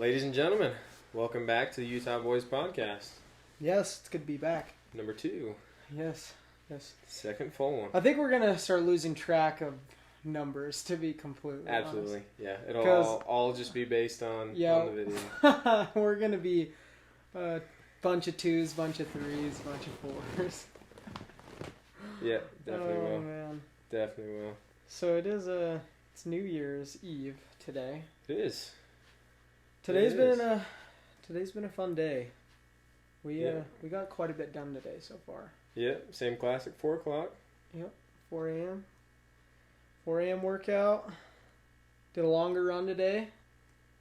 Ladies and gentlemen, welcome back to the Utah Boys Podcast. Yes, it's good to be back. Number 2. Yes. Second full one. I think we're going to start losing track of numbers, to be completely Absolutely. honest. Yeah, it'll all just be based on the video. We're going to be a bunch of 2s, bunch of 3s, bunch of 4s. Yeah, definitely will. Oh, man. Definitely will. So it's New Year's Eve today. It is. Today's been a fun day. We got quite a bit done today so far. Yeah, same classic, 4 o'clock. Yep, 4 a.m. 4 a.m. workout. Did a longer run today,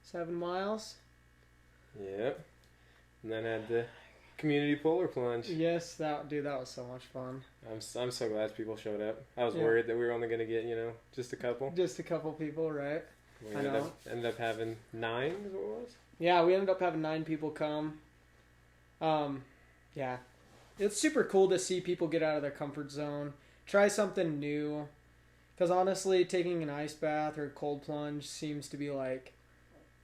7 miles. Yep. And then had the community polar plunge. Yes, that was so much fun. I'm so glad people showed up. I was worried that we were only going to get, just a couple. Just a couple people, right? We ended up having 9 is what it was? Yeah, we ended up having 9 people come. Yeah. It's super cool to see people get out of their comfort zone. Try something new. Because honestly, taking an ice bath or a cold plunge seems to be like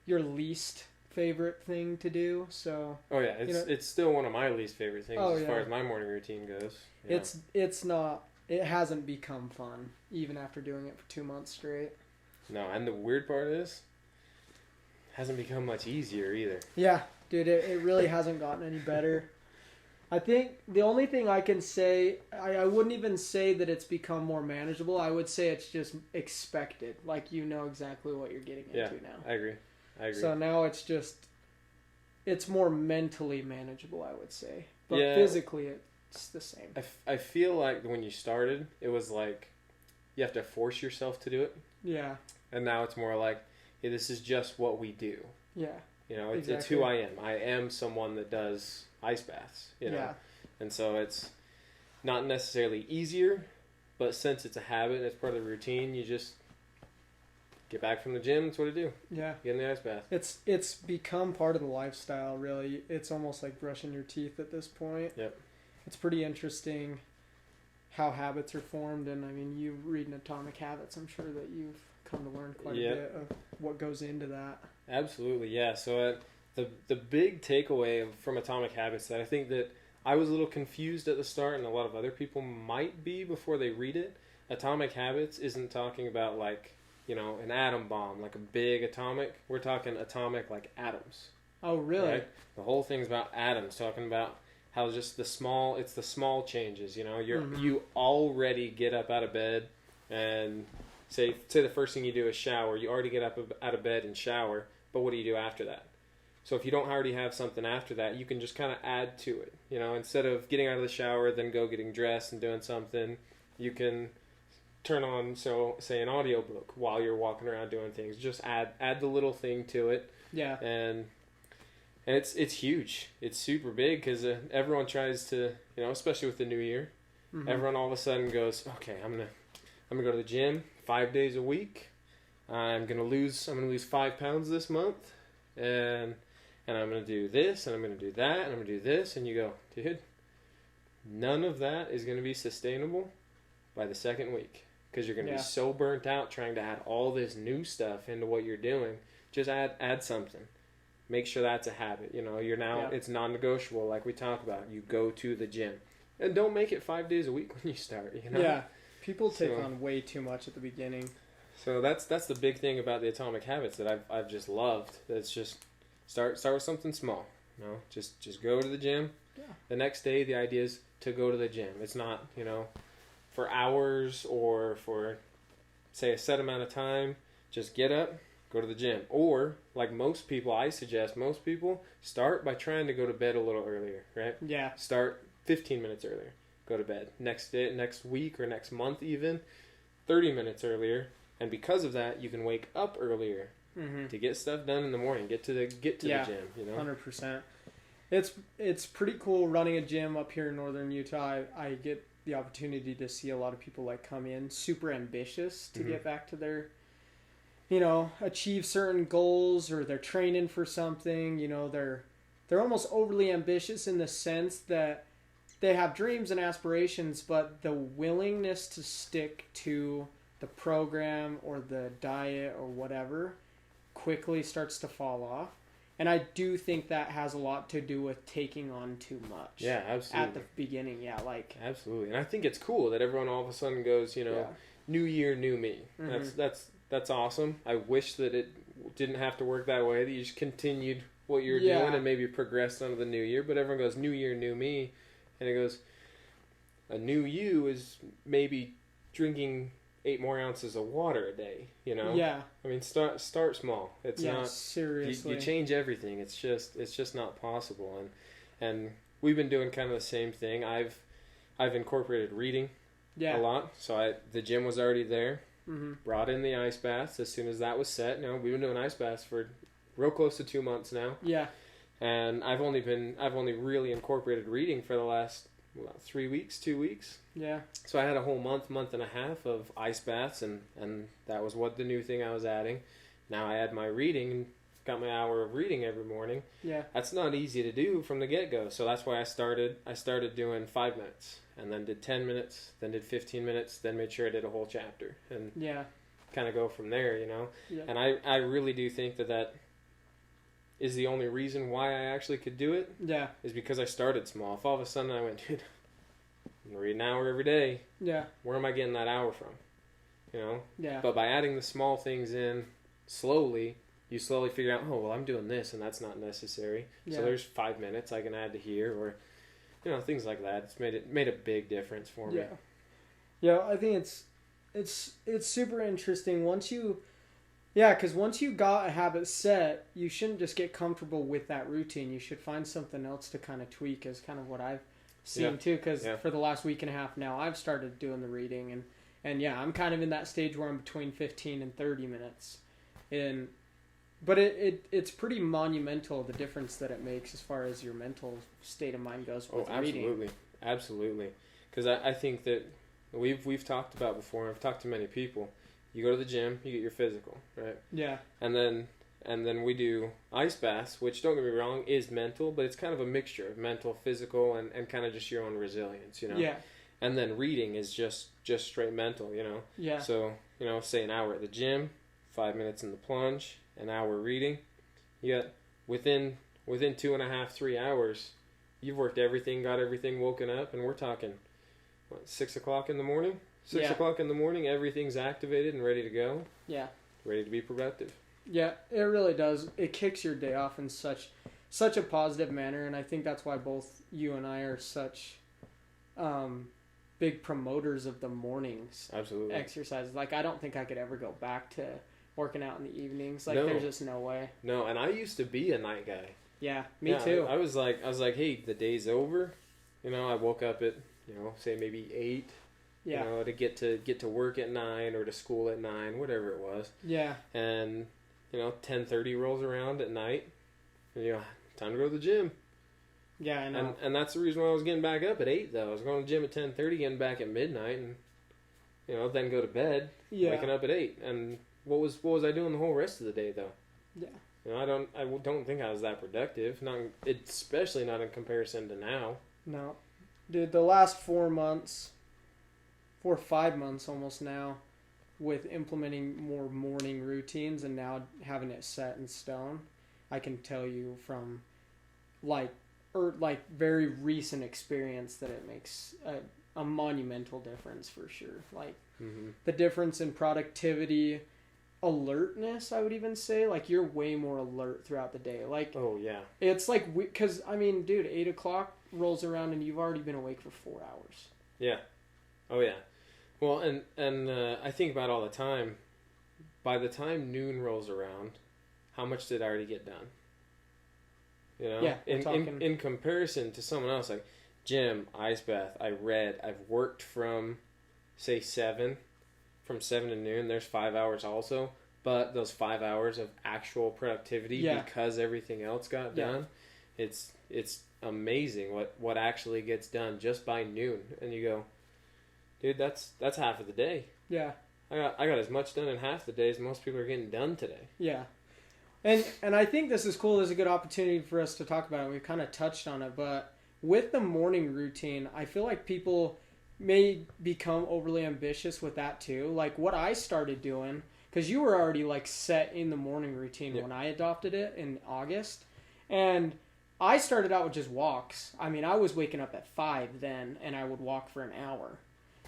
your least favorite thing to do. So. Oh yeah, it's still one of my least favorite things as far as my morning routine goes. Yeah. It's not. It hasn't become fun even after doing it for 2 months straight. No, and the weird part is, it hasn't become much easier either. Yeah, dude, it really hasn't gotten any better. I think the only thing I can say, I wouldn't even say that it's become more manageable. I would say it's just expected. Like, you know exactly what you're getting into now. I agree. So now it's more mentally manageable, I would say. But physically, it's the same. I feel like when you started, it was like you have to force yourself to do it. Yeah. And now it's more like, hey, this is just what we do. Yeah. It's who I am. I am someone that does ice baths, Yeah. And so it's not necessarily easier, but since it's a habit and it's part of the routine, you just get back from the gym. That's what I do. Yeah. Get in the ice bath. It's become part of the lifestyle, really. It's almost like brushing your teeth at this point. Yep. It's pretty interesting how habits are formed, and I mean, you reading Atomic Habits, I'm sure that you've come to learn quite a bit of what goes into that. Absolutely, yeah. So the big takeaway from Atomic Habits that I think that I was a little confused at the start, and a lot of other people might be before they read it. Atomic Habits isn't talking about like, an atom bomb, like a big atomic. We're talking atomic like atoms. Oh, really? Right? The whole thing's about atoms, talking about how just it's the small changes, you already get up out of bed and say the first thing you do is shower. You already get up out of bed and shower, but what do you do after that? So if you don't already have something after that, you can just kind of add to it. Instead of getting out of the shower, then go getting dressed and doing something, you can turn on, say an audiobook while you're walking around doing things. Just add the little thing to it. Yeah. And it's huge. It's super big because everyone tries to, especially with the new year, everyone all of a sudden goes, okay, I'm gonna go to the gym 5 days a week. I'm gonna lose 5 pounds this month, and I'm gonna do this, and I'm gonna do that, and I'm gonna do this, and you go, dude, none of that is gonna be sustainable by the second week because you're gonna be so burnt out trying to add all this new stuff into what you're doing. Just add something. Make sure that's a habit. It's non-negotiable, like we talk about. You go to the gym, and don't make it 5 days a week when you start. Yeah, people take on way too much at the beginning. So that's the big thing about the Atomic Habits that I've just loved. That's just start with something small. Just go to the gym. Yeah. The next day, the idea is to go to the gym. It's not for hours or for say a set amount of time. Just get up. Go to the gym. Or, like I suggest most people start by trying to go to bed a little earlier, right? Yeah. Start 15 minutes earlier. Go to bed. Next week or next month even, 30 minutes earlier. And because of that, you can wake up earlier to get stuff done in the morning. Get to the gym, 100%. It's pretty cool running a gym up here in northern Utah. I get the opportunity to see a lot of people come in super ambitious to get back to their achieve certain goals, or they're training for something. They're almost overly ambitious in the sense that they have dreams and aspirations, but the willingness to stick to the program or the diet or whatever quickly starts to fall off. And I do think that has a lot to do with taking on too much. Yeah, absolutely. At the beginning, yeah, like absolutely. And I think it's cool that everyone all of a sudden goes, new year, new me. Mm-hmm. That's awesome. I wish that it didn't have to work that way. That you just continued what you're doing and maybe progressed onto the new year. But everyone goes, new year, new me, and it goes, a new you is maybe drinking 8 more ounces of water a day, Yeah. I mean, start small. It's not seriously. You change everything. It's just not possible. And we've been doing kind of the same thing. I've incorporated reading a lot. So the gym was already there. Mm-hmm. Brought in the ice baths as soon as that was set. We've been doing ice baths for real close to 2 months now. Yeah. And I've only really incorporated reading for the last 3 weeks, 2 weeks. Yeah. So I had a whole month and a half of ice baths, and that was what the new thing I was adding. Now I add my reading, and got my hour of reading every morning. Yeah. That's not easy to do from the get-go. So that's why I started doing 5 minutes, and then did 10 minutes, then did 15 minutes, then made sure I did a whole chapter. And kind of go from there, Yeah. And I really do think that is the only reason why I actually could do it. Yeah. Is because I started small. If all of a sudden I went, dude, I'm going to read an hour every day. Yeah. Where am I getting that hour from? Yeah. But by adding the small things in slowly, you slowly figure out, oh, well, I'm doing this and that's not necessary. Yeah. So there's 5 minutes I can add to here, or, things like that. It's made a big difference for me. Yeah. Yeah, I think it's super interesting once you... Yeah, because once you got a habit set, you shouldn't just get comfortable with that routine. You should find something else to kind of tweak, is kind of what I've seen too. Because for the last week and a half now, I've started doing the reading. And I'm kind of in that stage where I'm between 15 and 30 minutes. But it's pretty monumental, the difference that it makes as far as your mental state of mind goes with reading. Absolutely. Because I think that we've talked about before, and I've talked to many people. You go to the gym, you get your physical, right? Yeah. And then we do ice baths, which, don't get me wrong, is mental, but it's kind of a mixture of mental, physical, and kind of just your own resilience, Yeah. And then reading is just straight mental, Yeah. So, say an hour at the gym, 5 minutes in the plunge, an hour reading. You got within 2.5, 3 hours, you've worked everything, got everything woken up, and we're talking, 6 o'clock in the morning? 6 o'clock in the morning, everything's activated and ready to go. Yeah. Ready to be productive. Yeah, it really does. It kicks your day off in such a positive manner, and I think that's why both you and I are such big promoters of the mornings. Absolutely. Exercises. Like, I don't think I could ever go back to working out in the evenings. Like, there's just no way. No, and I used to be a night guy. Yeah, me too. I was like, hey, the day's over. I woke up at, say maybe 8. Yeah. To get to work at 9 or to school at 9, whatever it was. Yeah. And 10:30 rolls around at night, and time to go to the gym. Yeah, I know. And that's the reason why I was getting back up at 8 though. I was going to the gym at 10:30, getting back at midnight, and then go to bed. Yeah. Waking up at 8. And what was I doing the whole rest of the day though? Yeah. I don't think I was that productive. Especially not in comparison to now. No, dude. The last 4 months. 4 or 5 months almost now, with implementing more morning routines and now having it set in stone, I can tell you from very recent experience that it makes a monumental difference for sure. Like the difference in productivity, alertness, I would even say, like you're way more alert throughout the day. Like, oh yeah, it's like, because I mean, dude, 8 o'clock rolls around and you've already been awake for 4 hours. Yeah. Oh yeah. Well, and I think about all the time, by the time noon rolls around, how much did I already get done? Yeah, in comparison to someone else, like gym, ice bath, I read, I've worked from, say, 7 to noon. There's 5 hours also, but those 5 hours of actual productivity because everything else got done, it's amazing what actually gets done just by noon. And you go, dude, that's half of the day. Yeah. I got as much done in half the day as most people are getting done today. Yeah. And I think this is cool. There's a good opportunity for us to talk about it. We've kind of touched on it, but with the morning routine, I feel like people may become overly ambitious with that too. Like what I started doing because you were already like set in the morning routine Yep. when I adopted it in August, and I started out with just walks. I mean, I was waking up at 5 then, and I would walk for an hour.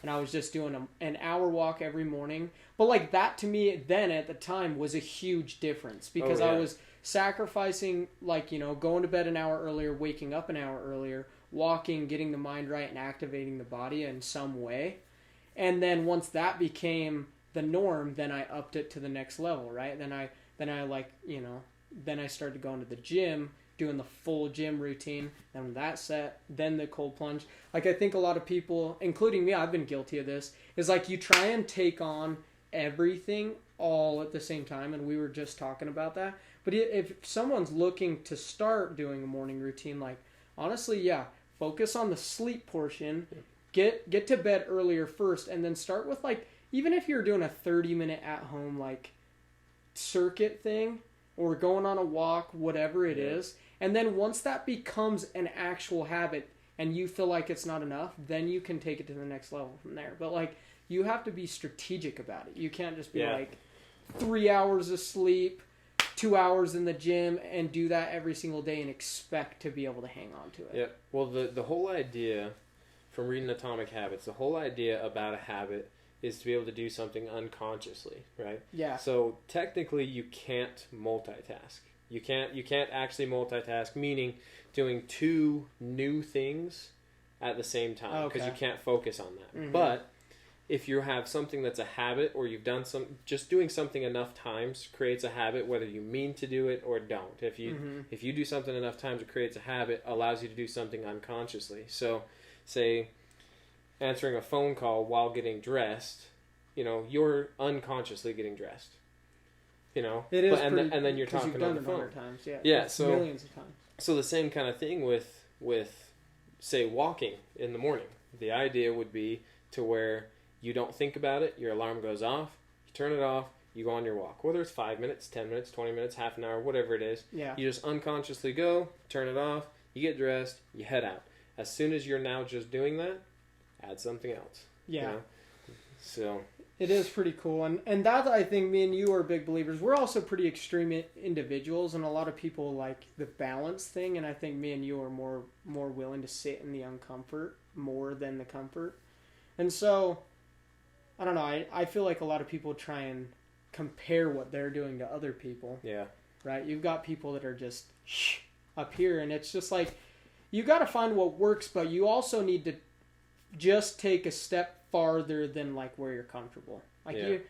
And I was just doing an hour walk every morning. But like that to me then at the time was a huge difference because I was sacrificing like, going to bed an hour earlier, waking up an hour earlier, walking, getting the mind right and activating the body in some way. And then once that became the norm, then I upped it to the next level, right? Then I then I started going to the gym, doing the full gym routine, and that set, then the cold plunge. Like I think a lot of people, including me, I've been guilty of this, is like you try and take on everything all at the same time, and we were just talking about that. But if someone's looking to start doing a morning routine, like honestly, yeah, focus on the sleep portion, get to bed earlier first, and then start with like, even if you're doing a 30-minute at home like circuit thing, or going on a walk, whatever it is. And then once that becomes an actual habit and you feel like it's not enough, then you can take it to the next level from there. But like, you have to be strategic about it. You can't just be like 3 hours of sleep, 2 hours in the gym, and do that every single day and expect to be able to hang on to it. Yeah. Well, the whole idea from reading Atomic Habits, the whole idea about a habit is to be able to do something unconsciously, right? Yeah. So technically you can't multitask. You can't actually multitask, meaning doing two new things at the same time, because you can't focus on that. Mm-hmm. But if you have something that's a habit, or you've done just doing something enough times creates a habit, whether you mean to do it or don't. If you do something enough times, it creates a habit, allows you to do something unconsciously. So say answering a phone call while getting dressed, you're unconsciously getting dressed. It is, and then you're talking on the phone. 100 times, so millions of times. So the same kind of thing with say walking in the morning. The idea would be to where you don't think about it, your alarm goes off, you turn it off, you go on your walk. Whether it's 5 minutes, 10 minutes, 20 minutes, half an hour, whatever it is. Yeah. You just unconsciously go, turn it off, you get dressed, you head out. As soon as you're now just doing that, add something else. Yeah. So it is pretty cool, and that, I think me and you are big believers. We're also pretty extreme individuals, and a lot of people like the balance thing, and I think me and you are more willing to sit in the uncomfort more than the comfort. And so I don't know, I feel like a lot of people try and compare what they're doing to other people. Yeah. Right? You've got people that are just up here, and it's just like you got to find what works, but you also need to just take a step farther than like where you're comfortable. Like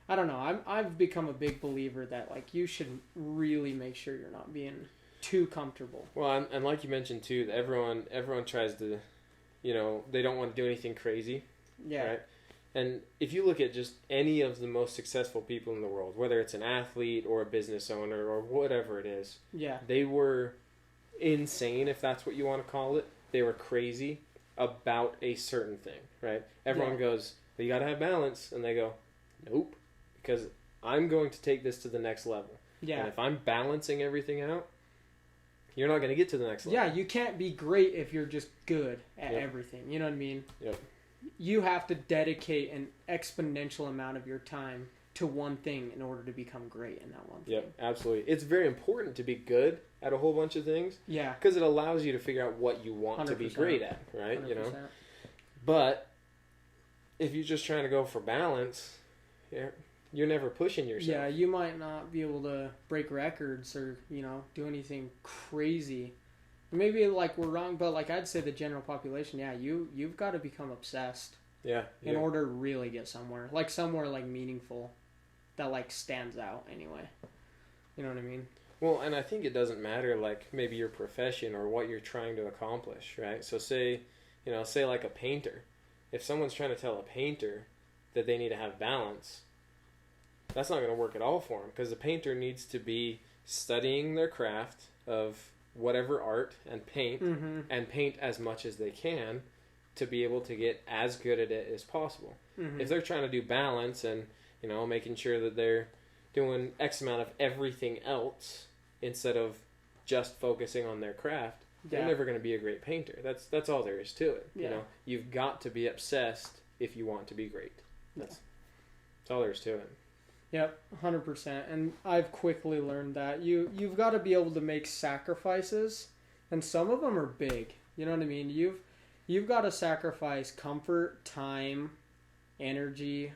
I don't know. I've become a big believer that like you should really make sure you're not being too comfortable. Well, and like you mentioned too, everyone tries to, they don't want to do anything crazy. Yeah. Right. And if you look at just any of the most successful people in the world, whether it's an athlete or a business owner or whatever it is, they were insane, if that's what you want to call it. They were crazy about a certain thing, right? Everyone goes, well, you got to have balance. And they go, nope, because I'm going to take this to the next level. Yeah. And if I'm balancing everything out, you're not going to get to the next level. Yeah, you can't be great if you're just good at everything. You know what I mean? Yep. You have to dedicate an exponential amount of your time to one thing in order to become great in that one thing. Yep, absolutely. It's very important to be good at a whole bunch of things. Yeah. Because it allows you to figure out what you want 100%. to be great at, right? 100%. But if you're just trying to go for balance, you're never pushing yourself. Yeah, you might not be able to break records or, do anything crazy. Maybe like we're wrong, but like I'd say the general population, you've got to become obsessed. Yeah. In order to really get somewhere. Like somewhere like meaningful that like stands out anyway. You know what I mean? Well, and I think it doesn't matter like maybe your profession or what you're trying to accomplish, right? So say like a painter. If someone's trying to tell a painter that they need to have balance, that's not going to work at all for them, because the painter needs to be studying their craft of whatever art and paint, and paint as much as they can to be able to get as good at it as possible. If they're trying to do balance and making sure that they're doing X amount of everything else instead of just focusing on their craft, they're never going to be a great painter. That's all there is to it. You've got to be obsessed if you want to be great. That's all there is to it. Yep, 100%. And I've quickly learned that you've got to be able to make sacrifices, and some of them are big. You know what I mean? You've got to sacrifice comfort, time, energy.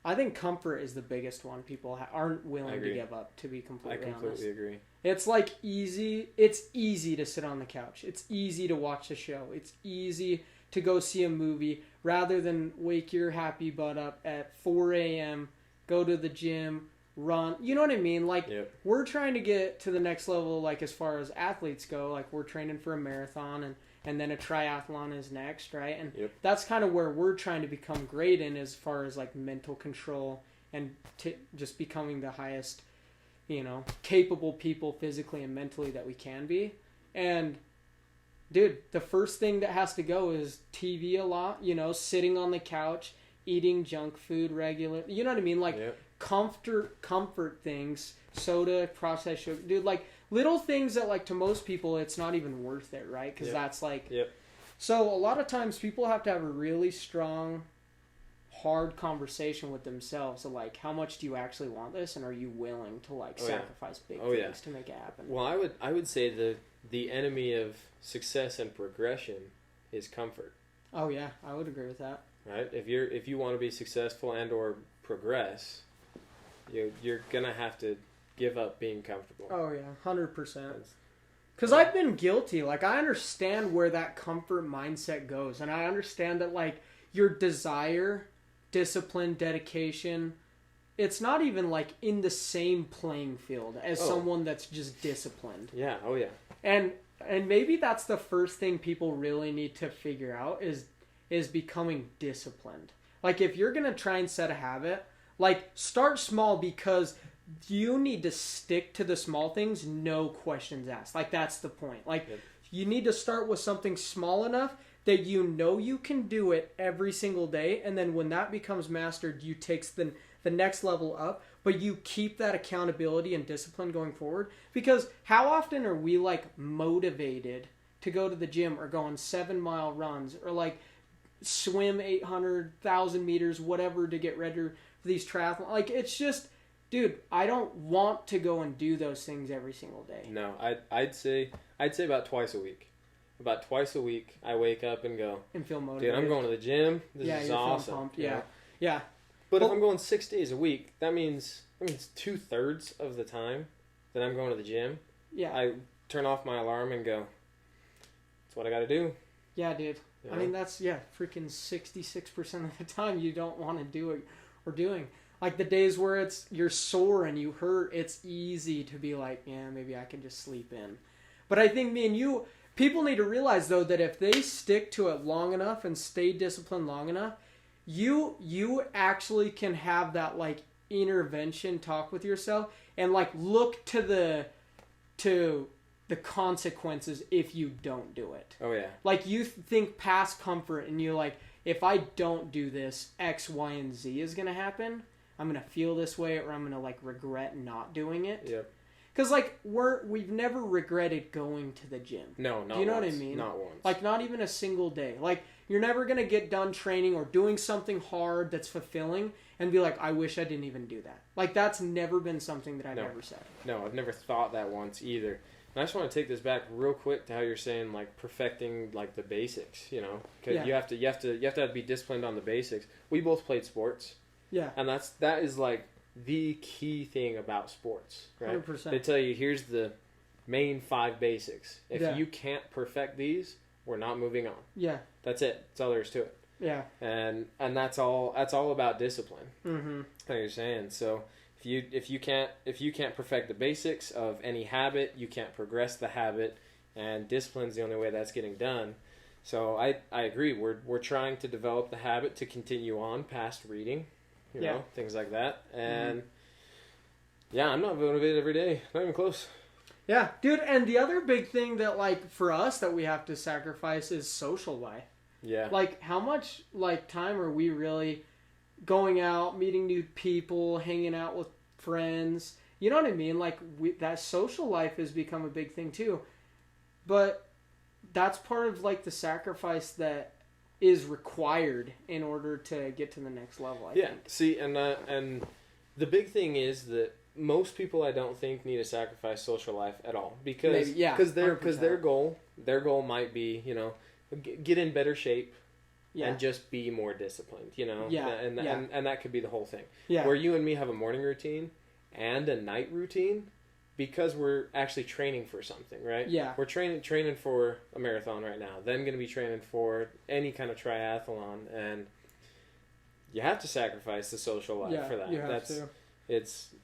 I think comfort is the biggest one people aren't willing to give up, to be completely honest. I completely agree. It's like it's easy to sit on the couch. It's easy to watch a show. It's easy to go see a movie rather than wake your happy butt up at 4 a.m., go to the gym, run. You know what I mean? Like, we're trying to get to the next level, like, as far as athletes go. Like, we're training for a marathon, and then a triathlon is next, right? And that's kind of where we're trying to become great in, as far as, like, mental control and just becoming the highest, capable people physically and mentally that we can be. And dude, the first thing that has to go is TV a lot, sitting on the couch, eating junk food regularly. You know what I mean? Like, comfort things, soda, processed sugar. Dude, like, little things that, like, to most people, it's not even worth it, right? Because that's, like... So, a lot of times, people have to have a really strong, hard conversation with themselves of, like, how much do you actually want this? And are you willing to, like, sacrifice big things to make it happen? Well, I would say the enemy of success and progression is comfort. Oh, yeah. I would agree with that. Right? If you want to be successful and or progress, you're gonna have to give up being comfortable. Oh yeah, 100%. Because I've been guilty. Like, I understand where that comfort mindset goes, and I understand that, like, your desire, discipline, dedication, it's not even, like, in the same playing field as someone that's just disciplined. Yeah. Oh yeah. And maybe that's the first thing people really need to figure out is becoming disciplined. Like, if you're going to try and set a habit, like, start small, because you need to stick to the small things, no questions asked. Like, that's the point. Like, you need to start with something small enough that you can do it every single day, and then when that becomes mastered, you take the next level up, but you keep that accountability and discipline going forward. Because how often are we, like, motivated to go to the gym or go on 7-mile runs or, like, swim 800,000 meters, whatever, to get ready for these triathlons? Like, it's just, dude, I don't want to go and do those things every single day. No, I'd say about twice a week. About twice a week, I wake up and go, and feel motivated. Dude, I'm going to the gym. This is awesome. Pumped. Yeah. But if I'm going 6 days a week, that means 2/3 of the time that I'm going to the gym. Yeah. I turn off my alarm and go, that's what I got to do. Yeah, dude. I mean, that's, freaking 66% of the time you don't want to do it or doing. Like, the days where you're sore and you hurt, it's easy to be like, yeah, maybe I can just sleep in. But I think people need to realize, though, that if they stick to it long enough and stay disciplined long enough, you actually can have that, like, intervention talk with yourself and, like, look to the consequences if you don't do it. Oh, yeah. Like, you think past comfort and you're like, if I don't do this, X, Y, and Z is going to happen. I'm going to feel this way, or I'm going to, like, regret not doing it. Yep. Because, like, we've never regretted going to the gym. No, not once. Do you know what I mean? Not once. Like, not even a single day. Like, you're never going to get done training or doing something hard that's fulfilling and be like, I wish I didn't even do that. Like, that's never been something that I've ever said. No, I've never thought that once either. And I just want to take this back real quick to how you're saying, like, perfecting, like, the basics, because you have to be disciplined on the basics. We both played sports. Yeah. And that is, like, the key thing about sports, right? 100%. They tell you, here's the main 5 basics. If you can't perfect these, we're not moving on. Yeah. That's it. That's all there is to it. Yeah. And that's all about discipline. Mm-hmm. Like you're saying. So if you can't perfect the basics of any habit, you can't progress the habit, and discipline's the only way that's getting done. So I agree. We're trying to develop the habit to continue on past reading, things like that. And I'm not motivated every day. Not even close. Yeah, dude. And the other big thing that, like, for us that we have to sacrifice is social life. Yeah. Like, how much, like, time are we really going out, meeting new people, hanging out with friends? You know what I mean? Like, that social life has become a big thing too. But that's part of, like, the sacrifice that is required in order to get to the next level, I think. See, and the big thing is that most people, I don't think, need to sacrifice social life at all because Maybe, yeah, because their goal might be, you know, get in better shape. Yeah. And just be more disciplined, you know? Yeah. And that could be the whole thing. Yeah. Where you and me have a morning routine and a night routine because we're actually training for something, right? Yeah. We're training for a marathon right now. Then going to be training for any kind of triathlon. And you have to sacrifice the social life for that. You have to.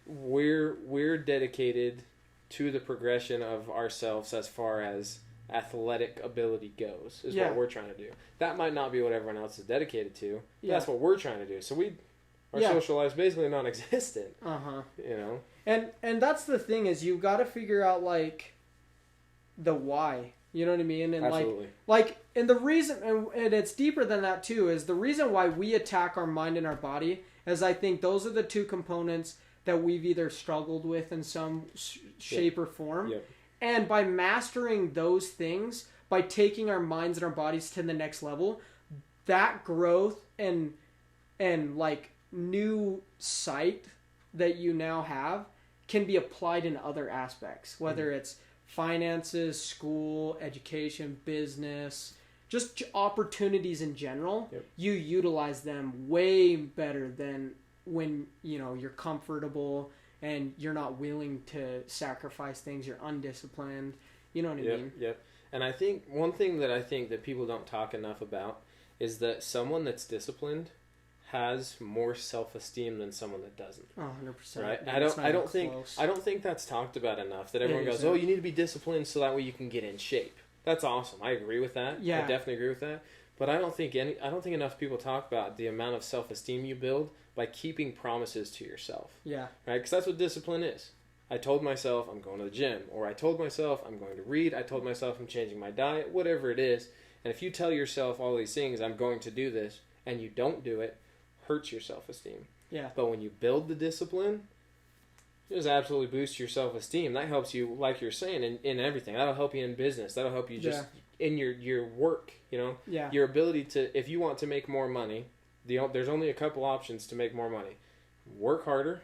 We're dedicated to the progression of ourselves as far as athletic ability goes is what we're trying to do. That might not be what everyone else is dedicated to. But that's what we're trying to do. So our social life is basically non-existent. You know, and that's the thing is you've got to figure out like the why. You know what I mean? And absolutely. And the reason, and it's deeper than that too, is the reason why we attack our mind and our body. Is I think those are the two components that we've either struggled with in some shape or form. Yep. And by mastering those things, by taking our minds and our bodies to the next level, that growth and like new sight that you now have can be applied in other aspects, whether it's finances, school, education, business, just opportunities in general. Yep. You utilize them way better than when, you know, you're comfortable and you're not willing to sacrifice things, you're undisciplined. You know what I mean? Yep. And I think one thing that I think that people don't talk enough about is that someone that's disciplined has more self-esteem than someone that doesn't. 100%. Right? Yeah, I don't think that's talked about enough. That everyone goes, "Oh, you need to be disciplined so that way you can get in shape." That's awesome. I agree with that. Yeah. I definitely agree with that. But I don't think enough people talk about the amount of self-esteem you build by keeping promises to yourself. Yeah. Right? Because that's what discipline is. I told myself I'm going to the gym, or I told myself I'm going to read, I told myself I'm changing my diet, whatever it is. And if you tell yourself all these things, I'm going to do this, and you don't do it, hurts your self-esteem. Yeah. But when you build the discipline, it just absolutely boosts your self-esteem. That helps you, like you're saying, in everything. That'll help you in business. That'll help you just in your work, you know? Yeah. Your ability to, if you want to make more money, there's only a couple options to make more money. Work harder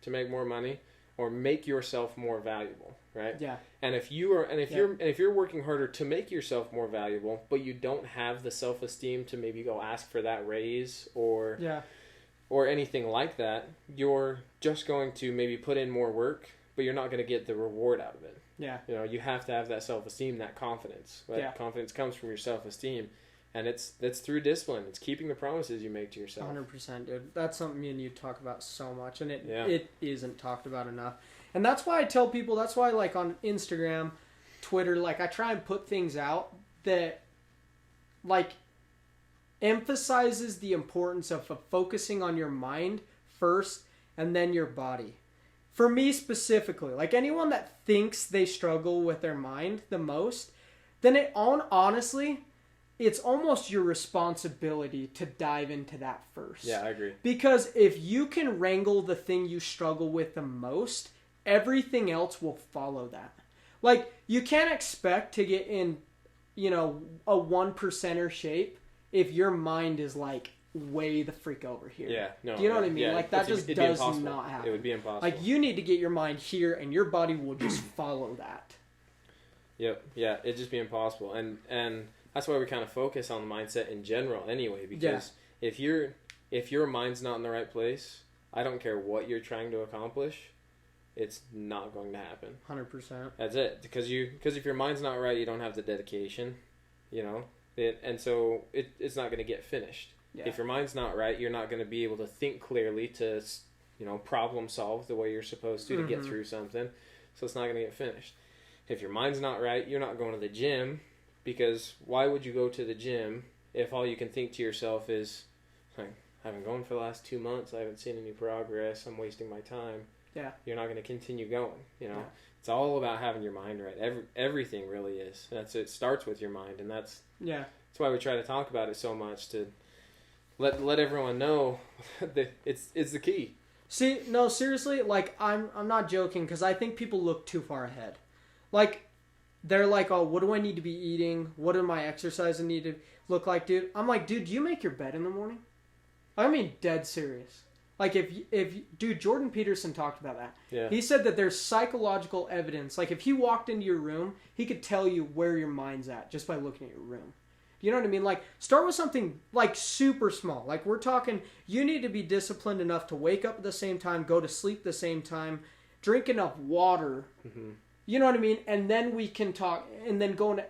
to make more money, or make yourself more valuable, right? Yeah. And if you're working harder to make yourself more valuable, but you don't have the self-esteem to maybe go ask for that raise or anything like that, you're just going to maybe put in more work, but you're not going to get the reward out of it. Yeah. You know, you have to have that self-esteem, that confidence. That confidence comes from your self-esteem. And it's through discipline. It's keeping the promises you make to yourself. 100%, dude. That's something me and you talk about so much, and it isn't talked about enough. And that's why I tell people, that's why like on Instagram, Twitter, like I try and put things out that like emphasizes the importance of focusing on your mind first and then your body. For me specifically, like anyone that thinks they struggle with their mind the most, then honestly, it's almost your responsibility to dive into that first. Yeah, I agree. Because if you can wrangle the thing you struggle with the most, everything else will follow that. Like, you can't expect to get in, you know, a 1%er shape if your mind is like way the freak over here. Yeah, no. Do you know what I mean? Yeah, like that just does not happen. It would be impossible. Like you need to get your mind here and your body will just follow that. Yep. Yeah, it'd just be impossible. And that's why we kind of focus on the mindset in general anyway, because if your mind's not in the right place, I don't care what you're trying to accomplish, it's not going to happen. 100%. That's it. Because if your mind's not right, you don't have the dedication, you know, and so it's not going to get finished. Yeah. If your mind's not right, you're not going to be able to think clearly to, you know, problem solve the way you're supposed to get through something. So it's not going to get finished. If your mind's not right, you're not going to the gym, because why would you go to the gym if all you can think to yourself is, like, I haven't gone for the last 2 months, I haven't seen any progress, I'm wasting my time. Yeah. You're not going to continue going, you know. Yeah. It's all about having your mind right. Everything really is. It starts with your mind, and that's why we try to talk about it so much, to let everyone know that it's the key. See, no, seriously, like I'm not joking, because I think people look too far ahead. Like, they're like, oh, what do I need to be eating? What do my exercise need to look like, dude? I'm like, dude, do you make your bed in the morning? I mean, dead serious. Like dude, Jordan Peterson talked about that. Yeah. He said that there's psychological evidence. Like if he walked into your room, he could tell you where your mind's at just by looking at your room. You know what I mean? Like start with something like super small. Like we're talking, you need to be disciplined enough to wake up at the same time, go to sleep the same time, drink enough water. Mm-hmm. You know what I mean? And then we can talk, and then going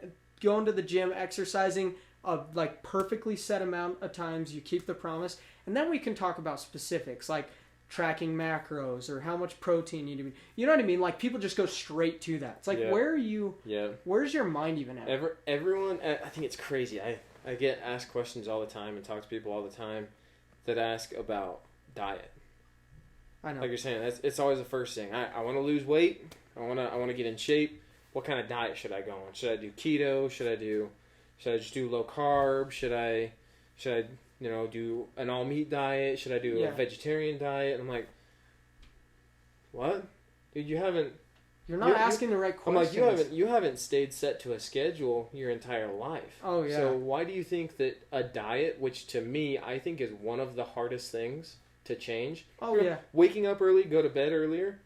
to the gym, exercising a like perfectly set amount of times. You keep the promise. And then we can talk about specifics like tracking macros or how much protein you need to be. You know what I mean? Like people just go straight to that. It's like, where are you? Yeah. Where's your mind even at? Everyone, I think it's crazy. I get asked questions all the time and talk to people all the time that ask about diet. I know. Like you're saying, it's always the first thing. I want to lose weight. I want to get in shape. What kind of diet should I go on? Should I do keto? Should I just do low carb? Should I do an all meat diet? Should I do a vegetarian diet? And I'm like, what? Dude, you're not asking the right questions. I'm like, you haven't stayed set to a schedule your entire life. Oh yeah. So why do you think that a diet, which to me I think is one of the hardest things to change? Oh yeah. Waking up early, go to bed earlier,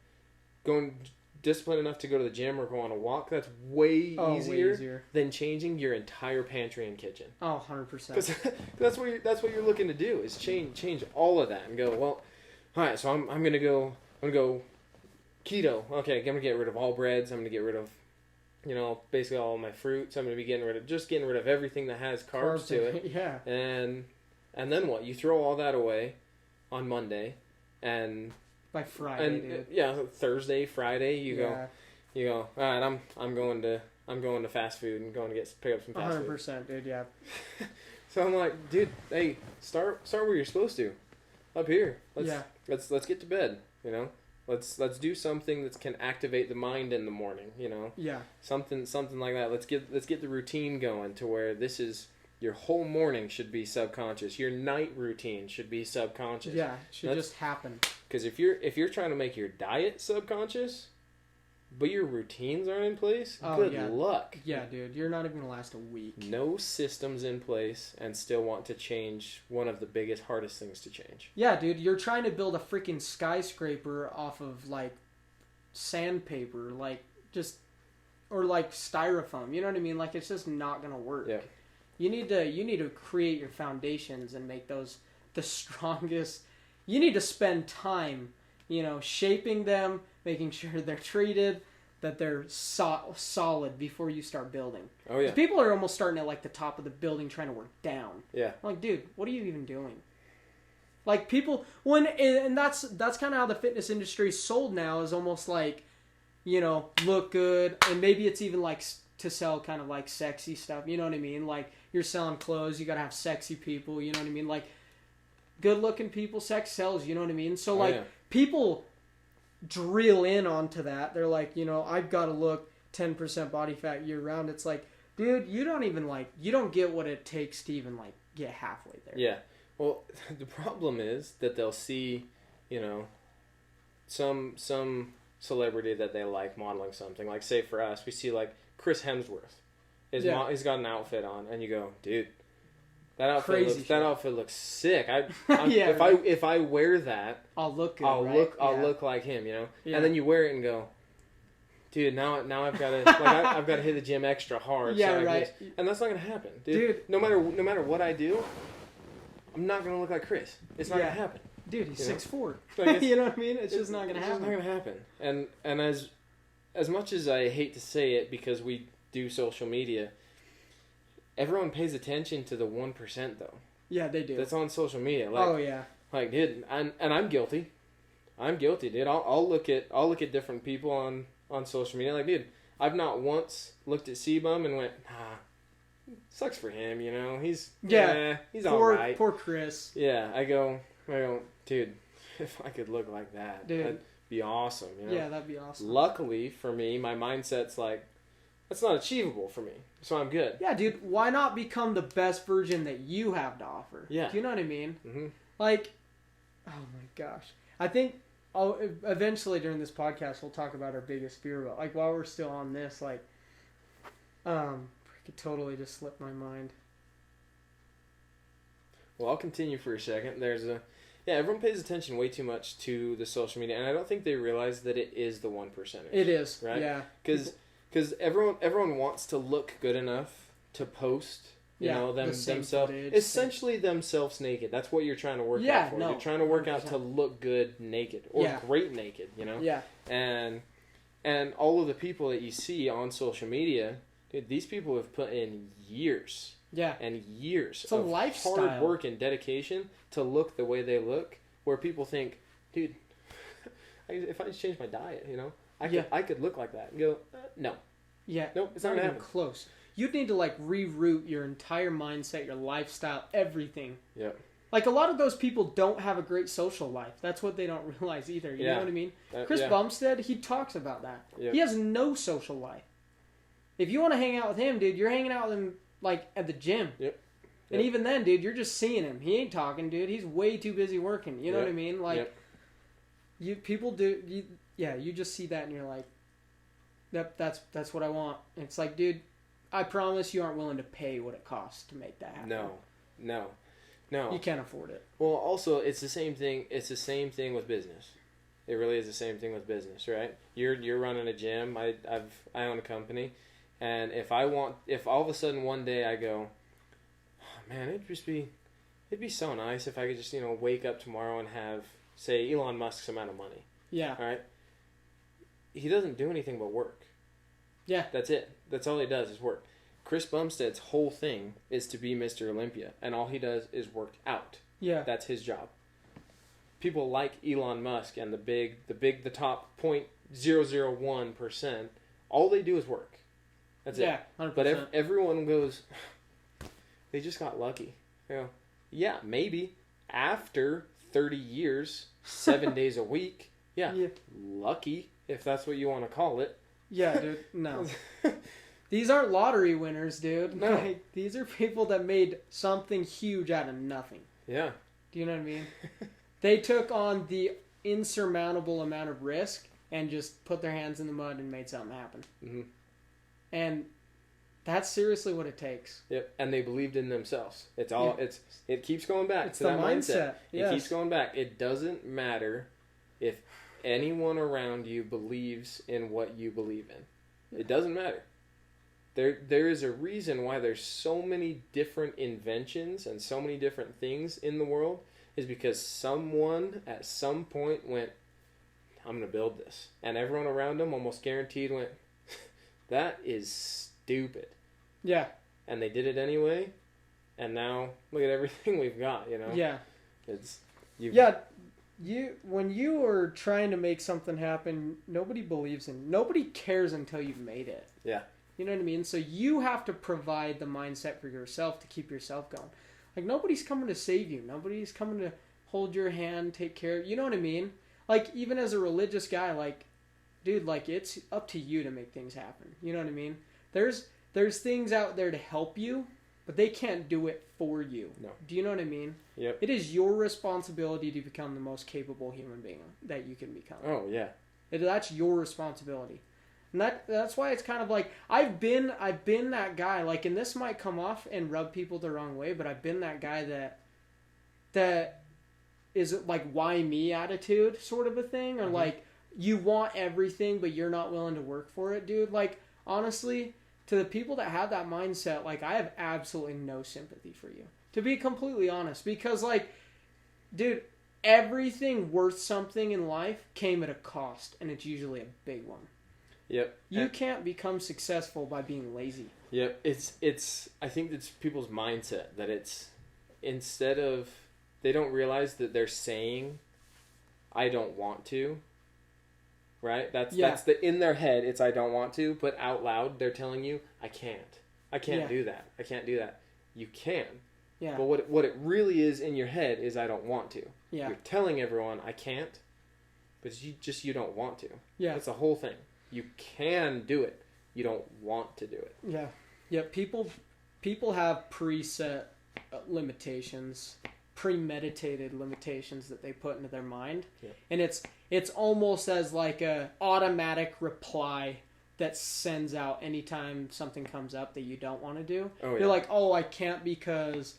going disciplined enough to go to the gym or go on a walk, that's way easier than changing your entire pantry and kitchen. Oh, 100%. Because that's what you're looking to do, is change all of that and go, well, all right, so I'm gonna go keto. Okay, I'm gonna get rid of all breads. I'm gonna get rid of basically all of my fruits. I'm gonna be getting rid of everything that has carbs to it. Yeah. And then what? You throw all that away on Monday, and by Friday, dude. Yeah, Thursday, Friday, you go. All right, I'm going to fast food and going to pick up some fast 100%, food. 100%, dude. Yeah. So I'm like, dude, hey, start where you're supposed to, up here. Let's get to bed. Let's do something that can activate the mind in the morning. Yeah. Something like that. Let's get the routine going to where this is. Your whole morning should be subconscious. Your night routine should be subconscious. Yeah, it should just happen. Because if you're trying to make your diet subconscious, but your routines aren't in place, good luck. Yeah, dude, you're not even gonna last a week. No systems in place, and still want to change one of the biggest, hardest things to change. Yeah, dude, you're trying to build a freaking skyscraper off of like sandpaper, or like styrofoam. You know what I mean? Like it's just not gonna work. Yeah. You need to create your foundations and make those the strongest. You need to spend time, shaping them, making sure they're treated, that they're solid before you start building. Oh yeah. People are almost starting at like the top of the building trying to work down. Yeah. I'm like, dude, what are you even doing? Like people and that's kind of how the fitness industry is sold now, is almost like, look good, and maybe it's even like to sell kind of like sexy stuff. You know what I mean? Like you're selling clothes, you gotta have sexy people. You know what I mean? Like good looking people, sex sells. You know what I mean? So people drill in onto that. They're like, I've got to look 10% body fat year round. It's like, dude, you don't get what it takes to even like get halfway there. Yeah. Well, the problem is that they'll see, some celebrity that they like modeling something. Like say for us, we see like Chris Hemsworth. He's got an outfit on, and you go, dude, that outfit looks sick. If I wear that, I'll look good. I'll look like him, Yeah. And then you wear it and go, dude, now I've got to I've got to hit the gym extra hard. Yeah, right. And that's not gonna happen, dude. No matter what I do, I'm not gonna look like Chris. It's not gonna happen. Dude, he's 6'4". You know what I mean? It's just not gonna happen. It's not gonna happen. And as much as I hate to say it, because we do social media, everyone pays attention to the 1% though. Yeah, they do. That's on social media. Like, dude, and I'm guilty. Dude. I'll look at different people on social media. Like, dude, I've not once looked at C-Bum and went, sucks for him. He's all right. Poor Chris. Yeah, I go, dude, if I could look like that, dude, that'd be awesome. Yeah, that'd be awesome. Luckily for me, my mindset's like, that's not achievable for me, so I'm good. Yeah, dude, why not become the best version that you have to offer? Yeah. Do you know what I mean? Mm-hmm. Like, oh my gosh. I think eventually during this podcast we'll talk about our biggest fear, but like while we're still on this, like, it totally just slipped my mind. Well, I'll continue for a second. Yeah, everyone pays attention way too much to the social media, and I don't think they realize that it is the 1%ers. It is, right? Yeah. Because everyone wants to look good enough to post. Themselves, essentially themselves naked. That's what you're trying to work out for. No, you're trying to work 100%. Out to look good naked or great naked. Yeah. And all of the people that you see on social media, dude, these people have put in years. Yeah. And years of hard work and dedication to look the way they look. Where people think, dude, if I just change my diet, I could look like that. And go, no. Yeah. Nope, it's not even close. You'd need to reroute your entire mindset, your lifestyle, everything. Yeah. Like a lot of those people don't have a great social life. That's what they don't realize either. You know what I mean? Chris Bumstead, he talks about that. Yep. He has no social life. If you want to hang out with him, dude, you're hanging out with him at the gym. Yep. And even then, dude, you're just seeing him. He ain't talking, dude. He's way too busy working. You know what I mean? You just see that and you're like, that's what I want. And it's like, dude, I promise you aren't willing to pay what it costs to make that happen. No. You can't afford it. Well, also, it's the same thing. It's the same thing with business. It really is the same thing with business, right? You're running a gym. I own a company, and if all of a sudden one day I go, oh, man, it'd be so nice if I could just wake up tomorrow and have, say, Elon Musk's amount of money. Yeah. All right. He doesn't do anything but work. Yeah. That's it. That's all he does is work. Chris Bumstead's whole thing is to be Mr. Olympia, and all he does is work out. Yeah. That's his job. People like Elon Musk and the top 0.001%, all they do is work. That's it. Yeah, 100%. But everyone goes, they just got lucky. Yeah, maybe. After 30 years, 7 days a week, lucky, if that's what you want to call it. Yeah, dude, no. These aren't lottery winners, dude. No. These are people that made something huge out of nothing. Yeah. Do you know what I mean? They took on the insurmountable amount of risk and just put their hands in the mud and made something happen. Mm-hmm. And that's seriously what it takes. Yep, and they believed in themselves. It keeps going back to the that mindset. Yes. It keeps going back. It doesn't matter if anyone around you believes in what you believe in. It doesn't matter. There is a reason why there's so many different inventions and so many different things in the world, is because someone at some point went, I'm going to build this. And everyone around them almost guaranteed went, that is stupid. Yeah. And they did it anyway. And now look at everything we've got, Yeah. When you are trying to make something happen, nobody believes in, nobody cares until you've made it. Yeah. You know what I mean? So you have to provide the mindset for yourself to keep yourself going. Like, nobody's coming to save you. Nobody's coming to hold your hand, take care of you. You know what I mean? Like, even as a religious guy, like, dude, like, it's up to you to make things happen. You know what I mean? There's things out there to help you, but they can't do it for you. No. Do you know what I mean? Yep. It is your responsibility to become the most capable human being that you can become. Oh, yeah. That's your responsibility. And that's why it's kind of like, I've been that guy, like, and this might come off and rub people the wrong way, but I've been that guy that is like, why me attitude sort of a thing, or like, you want everything, but you're not willing to work for it, dude. Like, honestly, to the people that have that mindset, like, I have absolutely no sympathy for you, to be completely honest, because, like, dude, everything worth something in life came at a cost, and it's usually a big one. Yep. You can't become successful by being lazy. Yep. I think it's people's mindset that it's, instead of, they don't realize that they're saying, I don't want to. Right? That's in their head, it's I don't want to, but out loud they're telling you, I can't do that. I can't do that. You can. Yeah. But what it really is in your head is I don't want to. Yeah. You're telling everyone I can't, but you don't want to. Yeah. That's the whole thing. You can do it. You don't want to do it. Yeah. Yeah, people have preset limitations, premeditated limitations that they put into their mind. Yeah. And it's almost as like a automatic reply that sends out anytime something comes up that you don't want to do. You're like, oh, I can't because,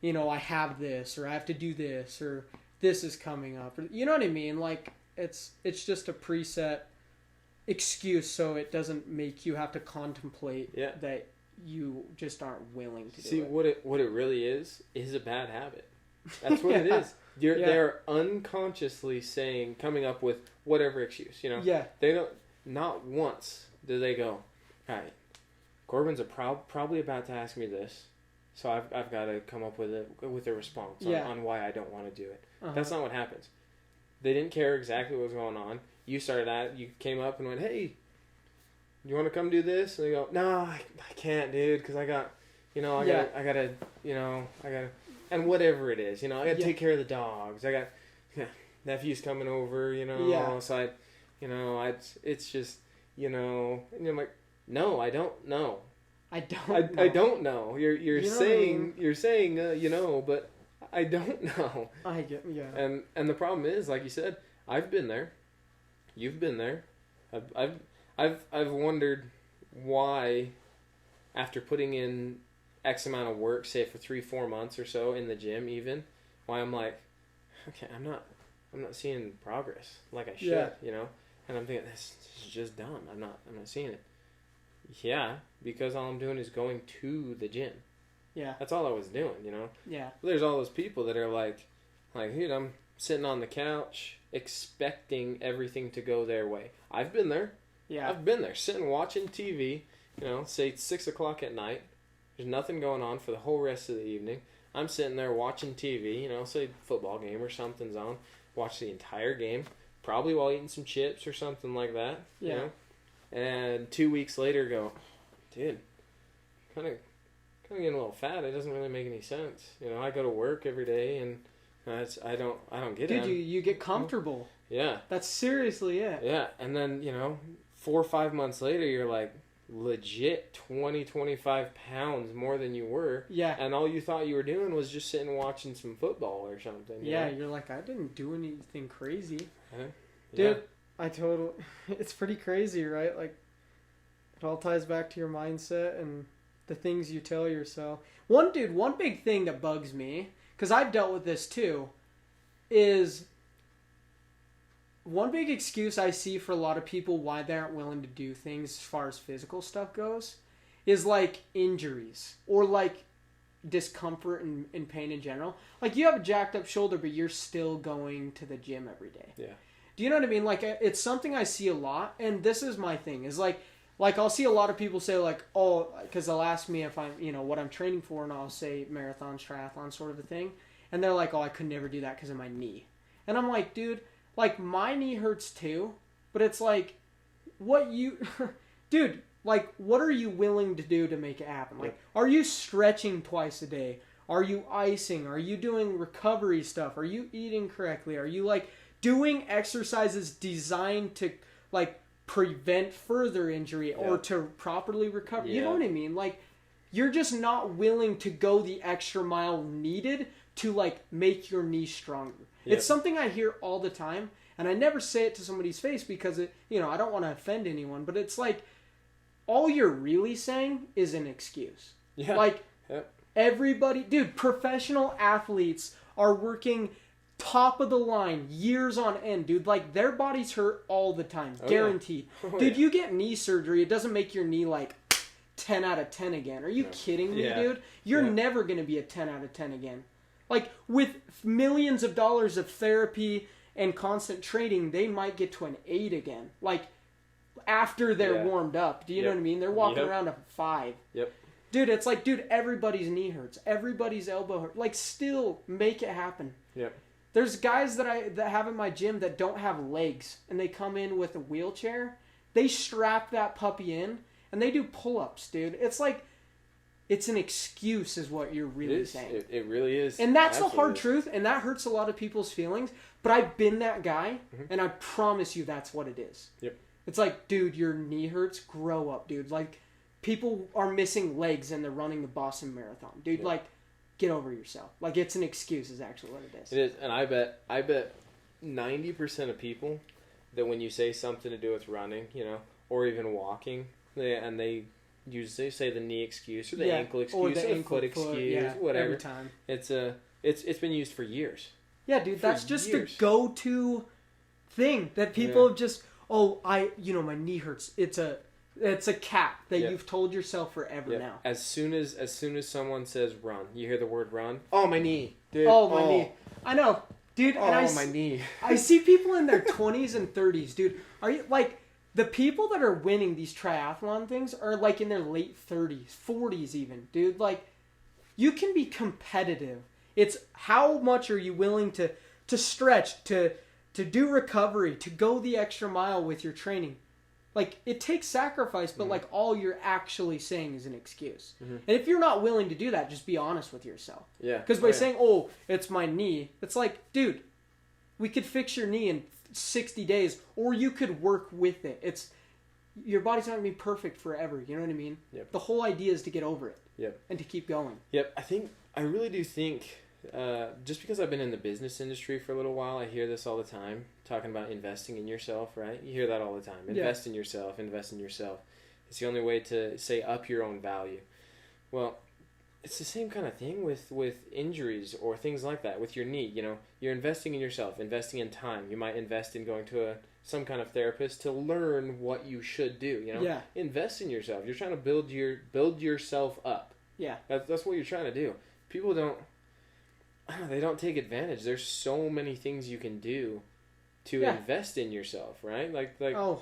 I have this, or I have to do this, or this is coming up. You know what I mean? Like, it's just a preset excuse so it doesn't make you have to contemplate that you just aren't willing to do it. See, what it really is a bad habit. That's what it is. They're unconsciously coming up with whatever excuse, you know? Yeah. They don't, not once do they go, all right, Corbin's probably about to ask me this, so I've got to come up with a response on why I don't want to do it. Uh-huh. That's not what happens. They didn't care exactly what was going on. You came up and went, hey, you want to come do this? And they go, no, I can't, dude, because I got, I gotta, and whatever it is, I gotta take care of the dogs. I got nephews coming over, so it's just, and I'm like, no, I don't know. I don't know. You're saying, but I don't know. I get, And the problem is, like you said, I've been there. You've been there. I've wondered why, after putting in X amount of work, say for 3-4 months or so in the gym, even, why I'm like, okay, I'm not seeing progress like I should, and I'm thinking this is just dumb. I'm not seeing it. Yeah, because all I'm doing is going to the gym. Yeah, that's all I was doing, Yeah. But there's all those people that are like, dude, I'm sitting on the couch expecting everything to go their way. I've been there. Yeah, I've been there, sitting watching TV. Say it's 6:00 at night. There's nothing going on for the whole rest of the evening. I'm sitting there watching TV. Say football game or something's on. Watch the entire game, probably while eating some chips or something like that. Yeah. And 2 weeks later, go, dude, kind of getting a little fat. It doesn't really make any sense. I go to work every day, and I don't get it. Dude, you get comfortable. Yeah. That's seriously it. Yeah, and then 4 or 5 months later, you're like legit 20-25 pounds more than you were. Yeah. And all you thought you were doing was just sitting watching some football or something. You're like, I didn't do anything crazy. Yeah. Dude, it's pretty crazy, right? Like, it all ties back to your mindset and the things you tell yourself. One big thing that bugs me, because I've dealt with this too, is one big excuse I see for a lot of people why they aren't willing to do things as far as physical stuff goes is like injuries or like discomfort and pain in general. Like, you have a jacked up shoulder, but you're still going to the gym every day. Yeah. Do you know what I mean? Like, it's something I see a lot, and this is my thing, is like I'll see a lot of people say like, oh, because they'll ask me if I'm, what I'm training for, and I'll say marathons, triathlon sort of a thing, and they're like, oh, I could never do that because of my knee. And I'm like, dude, like, my knee hurts too, but it's like, dude, like, what are you willing to do to make it happen? Like, are you stretching twice a day? Are you icing? Are you doing recovery stuff? Are you eating correctly? Are you like doing exercises designed to like prevent further injury or to properly recover? You know what I mean? Like, you're just not willing to go the extra mile needed to like make your knee stronger. It's something I hear all the time, and I never say it to somebody's face because I don't want to offend anyone, but it's like, all you're really saying is an excuse. Yeah. Like, everybody, dude, professional athletes are working top of the line years on end, dude. Like, their bodies hurt all the time, guaranteed. Dude, you get knee surgery, it doesn't make your knee like 10 out of 10 again. Are you kidding me, dude? You're never going to be a 10 out of 10 again. Like, with millions of dollars of therapy and constant training, they might get to an 8 again. Like, after they're warmed up. Do you know what I mean? They're walking around a 5. Yep. Dude, it's like, dude, everybody's knee hurts. Everybody's elbow hurts. Like, still make it happen. Yep. There's guys that have in my gym that don't have legs, and they come in with a wheelchair. They strap that puppy in, and they do pull-ups, dude. It's like, it's an excuse is what you're really saying. It really is. And that's the hard truth, and that hurts a lot of people's feelings. But I've been that guy, and I promise you that's what it is. Yep. It's like, dude, your knee hurts. Grow up, dude. Like, people are missing legs, and they're running the Boston Marathon. Dude, like, get over yourself. Like, it's an excuse is actually what it is. It is, and I bet 90% of people that when you say something to do with running, or even walking, they usually say the knee excuse or the ankle excuse or the foot excuse, whatever. Every time. It's been used for years. Yeah, dude, that's just years. the go-to thing that people have just, my knee hurts. It's a cap that you've told yourself forever now. As soon as someone says run, you hear the word run. Oh, my knee, dude. Oh, my knee. I know, dude. Oh, my knee. I see people in their 20s and 30s, dude. Are you like the people that are winning these triathlon things are like in their late 30s, 40s even, dude. Like, you can be competitive. It's how much are you willing to stretch, to do recovery, to go the extra mile with your training. Like, it takes sacrifice, but like all you're actually saying is an excuse. Mm-hmm. And if you're not willing to do that, just be honest with yourself. Yeah. Because by saying, "Oh, it's my knee," it's like, dude, we could fix your knee in 60 days, or you could work with it. It's your body's not gonna be perfect forever. You know what I mean? Yep. The whole idea is to get over it. Yep. And to keep going. Yep. I really do think, just because I've been in the business industry for a little while, I hear this all the time, talking about investing in yourself, right? You hear that all the time. Invest in yourself, invest in yourself. It's the only way to, say, up your own value. Well, it's the same kind of thing with injuries or things like that, with your knee. You know, you're investing in yourself, investing in time. You might invest in going to some kind of therapist to learn what you should do, you know? Yeah. Invest in yourself. You're trying to build yourself up. Yeah. That's what you're trying to do. People don't take advantage. There's so many things you can do to invest in yourself, right? Like 100%.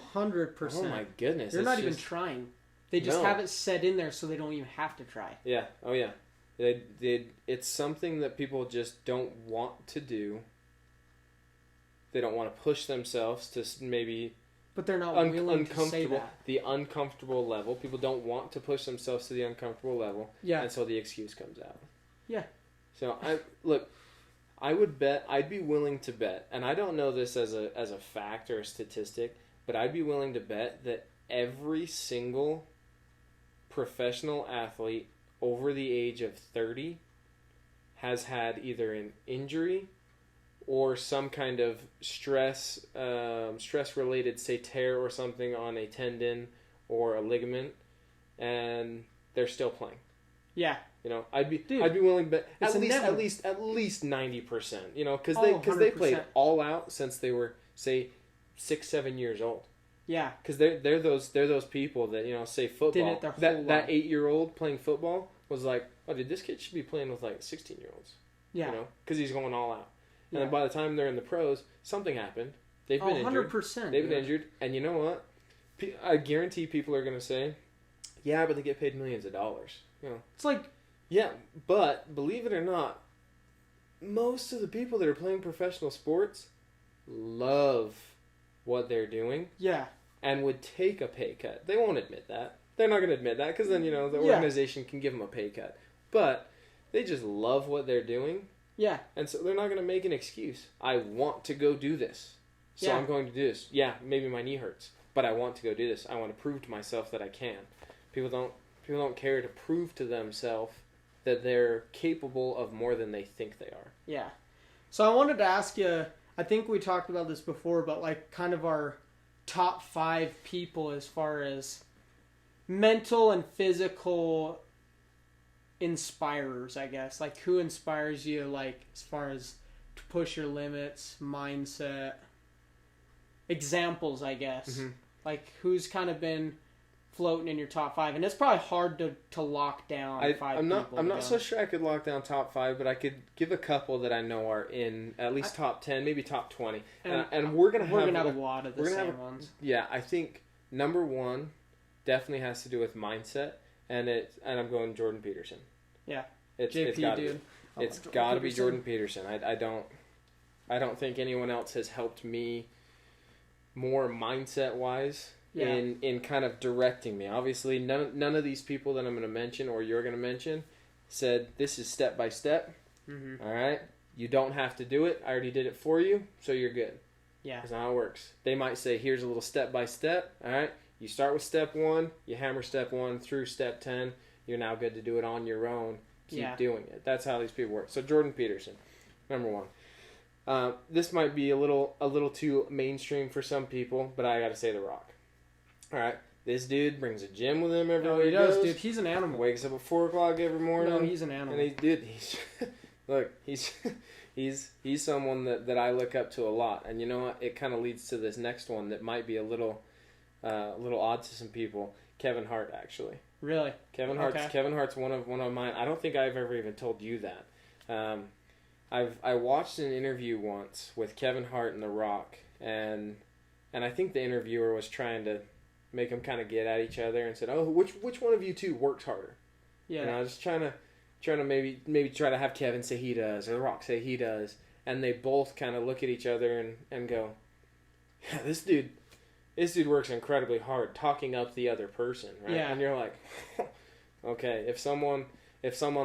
Oh my goodness. They're not even trying. They just have it set in there so they don't even have to try. Yeah. Oh yeah. It's something that people just don't want to do. They don't want to push themselves to maybe. But they're not willing to say that. The uncomfortable level. People don't want to push themselves to the uncomfortable level. Yeah. And so the excuse comes out. Yeah. So I would bet, I'd be willing to bet, and I don't know this as a fact or a statistic, but I'd be willing to bet that every single professional athlete over the age of 30 has had either an injury or some kind of stress related, say, tear or something on a tendon or a ligament, and they're still playing. Yeah. You know, I'd be willing to bet at least 90%. You know, because they played all out since they were, say, 6-7 years old. Yeah. Because they're those people that, you know, say football. Did it their whole life. That 8-year-old playing football was like, oh, dude, this kid should be playing with like 16-year-olds. Yeah. You know, because he's going all out. And then by the time they're in the pros, something happened. They've been injured. 100%. They've been injured, and you know what? I guarantee people are going to say, "Yeah, but they get paid millions of dollars." You know, it's like. Yeah, but believe it or not, most of the people that are playing professional sports love what they're doing. Yeah. And would take a pay cut. They won't admit that. They're not going to admit that because then, you know, the organization can give them a pay cut. But they just love what they're doing. Yeah. And so they're not going to make an excuse. I want to go do this. So I'm going to do this. Yeah, maybe my knee hurts, but I want to go do this. I want to prove to myself that I can. People don't care to prove to themselves that they're capable of more than they think they are. Yeah. So I wanted to ask you, I think we talked about this before, but like kind of our top 5 people as far as mental and physical inspirers, I guess. Like who inspires you, like as far as to push your limits, mindset, examples, I guess. Mm-hmm. Like who's kind of been floating in your top 5, and it's probably hard to lock down 5 people. I'm not so sure I could lock down top 5, but I could give a couple that I know are in at least top 10, maybe top 20. And we're gonna have a lot of the same ones. Yeah, I think number 1 definitely has to do with mindset, and I'm going Jordan Peterson. Yeah, it's got to be. It's got to be Jordan Peterson. I don't think anyone else has helped me more mindset wise. Yeah. In kind of directing me. Obviously, none of these people that I'm going to mention or you're going to mention said this is step by step. Mm-hmm. All right, you don't have to do it. I already did it for you, so you're good. Yeah, that's not how it works. They might say, here's a little step by step. All right, you start with step 1, you hammer step 1 through step 10. You're now good to do it on your own. Keep doing it. That's how these people work. So Jordan Peterson, number 1. This might be a little too mainstream for some people, but I got to say The Rock. All right, this dude brings a gym with him everywhere he goes. Dude. He's an animal. Wakes up at 4 o'clock every morning. No, he's an animal. And he's look, he's He's someone that I look up to a lot, and you know what? It kind of leads to this next one that might be a little odd to some people. Kevin Hart, actually. Really? Kevin Hart's one of mine. I don't think I've ever even told you that. I watched an interview once with Kevin Hart and The Rock, and I think the interviewer was trying to make them kind of get at each other and said, "Oh, which one of you two works harder?" Yeah. And I was trying to maybe try to have Kevin say he does or The Rock say he does, and they both kind of look at each other and go, "Yeah, this dude works incredibly hard, talking up the other person, right?" Yeah. And you're like, okay, if someone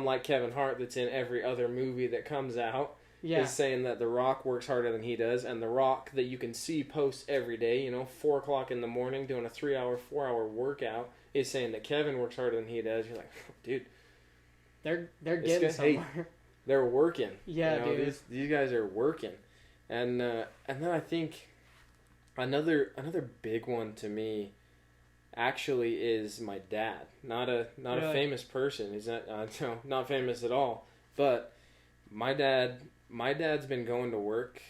like Kevin Hart that's in every other movie that comes out is saying that The Rock works harder than he does, and The Rock that you can see posts every day, 4 o'clock in the morning doing a 4 hour workout, is saying that Kevin works harder than he does, you're like, dude, they're getting somewhere. Hey, they're working. Yeah, dude. These guys are working, and then I think another big one to me actually is my dad. Not a famous person. He's not famous at all. But my dad's been going to work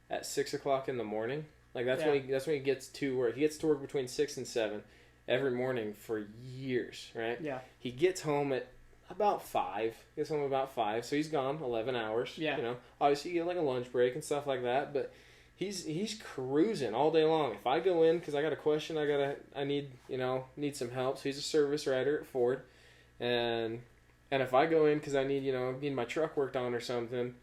at 6 o'clock in the morning. Like that's when he gets to work. He gets to work between 6 and 7 every morning for years, right? Yeah. He gets home at about 5. So he's gone 11 hours. Yeah. Obviously you get like a lunch break and stuff like that, but he's cruising all day long. If I go in because I got a question, I need some help. So he's a service writer at Ford, and if I go in because I need my truck worked on or something,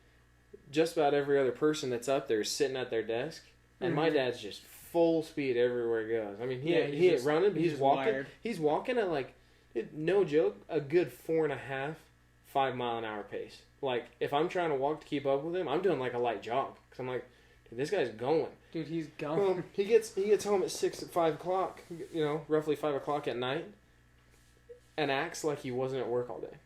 just about every other person that's up there is sitting at their desk, and my dad's just full speed everywhere he goes. I mean, he ain't running, but he's walking. Wired. He's walking at like, no joke, a good 4.5, 5 mile an hour pace. Like if I'm trying to walk to keep up with him, I'm doing like a light jog because I'm like, this guy's going. Dude, he's going. Well, he gets home at 5 o'clock, roughly 5 o'clock at night, and acts like he wasn't at work all day.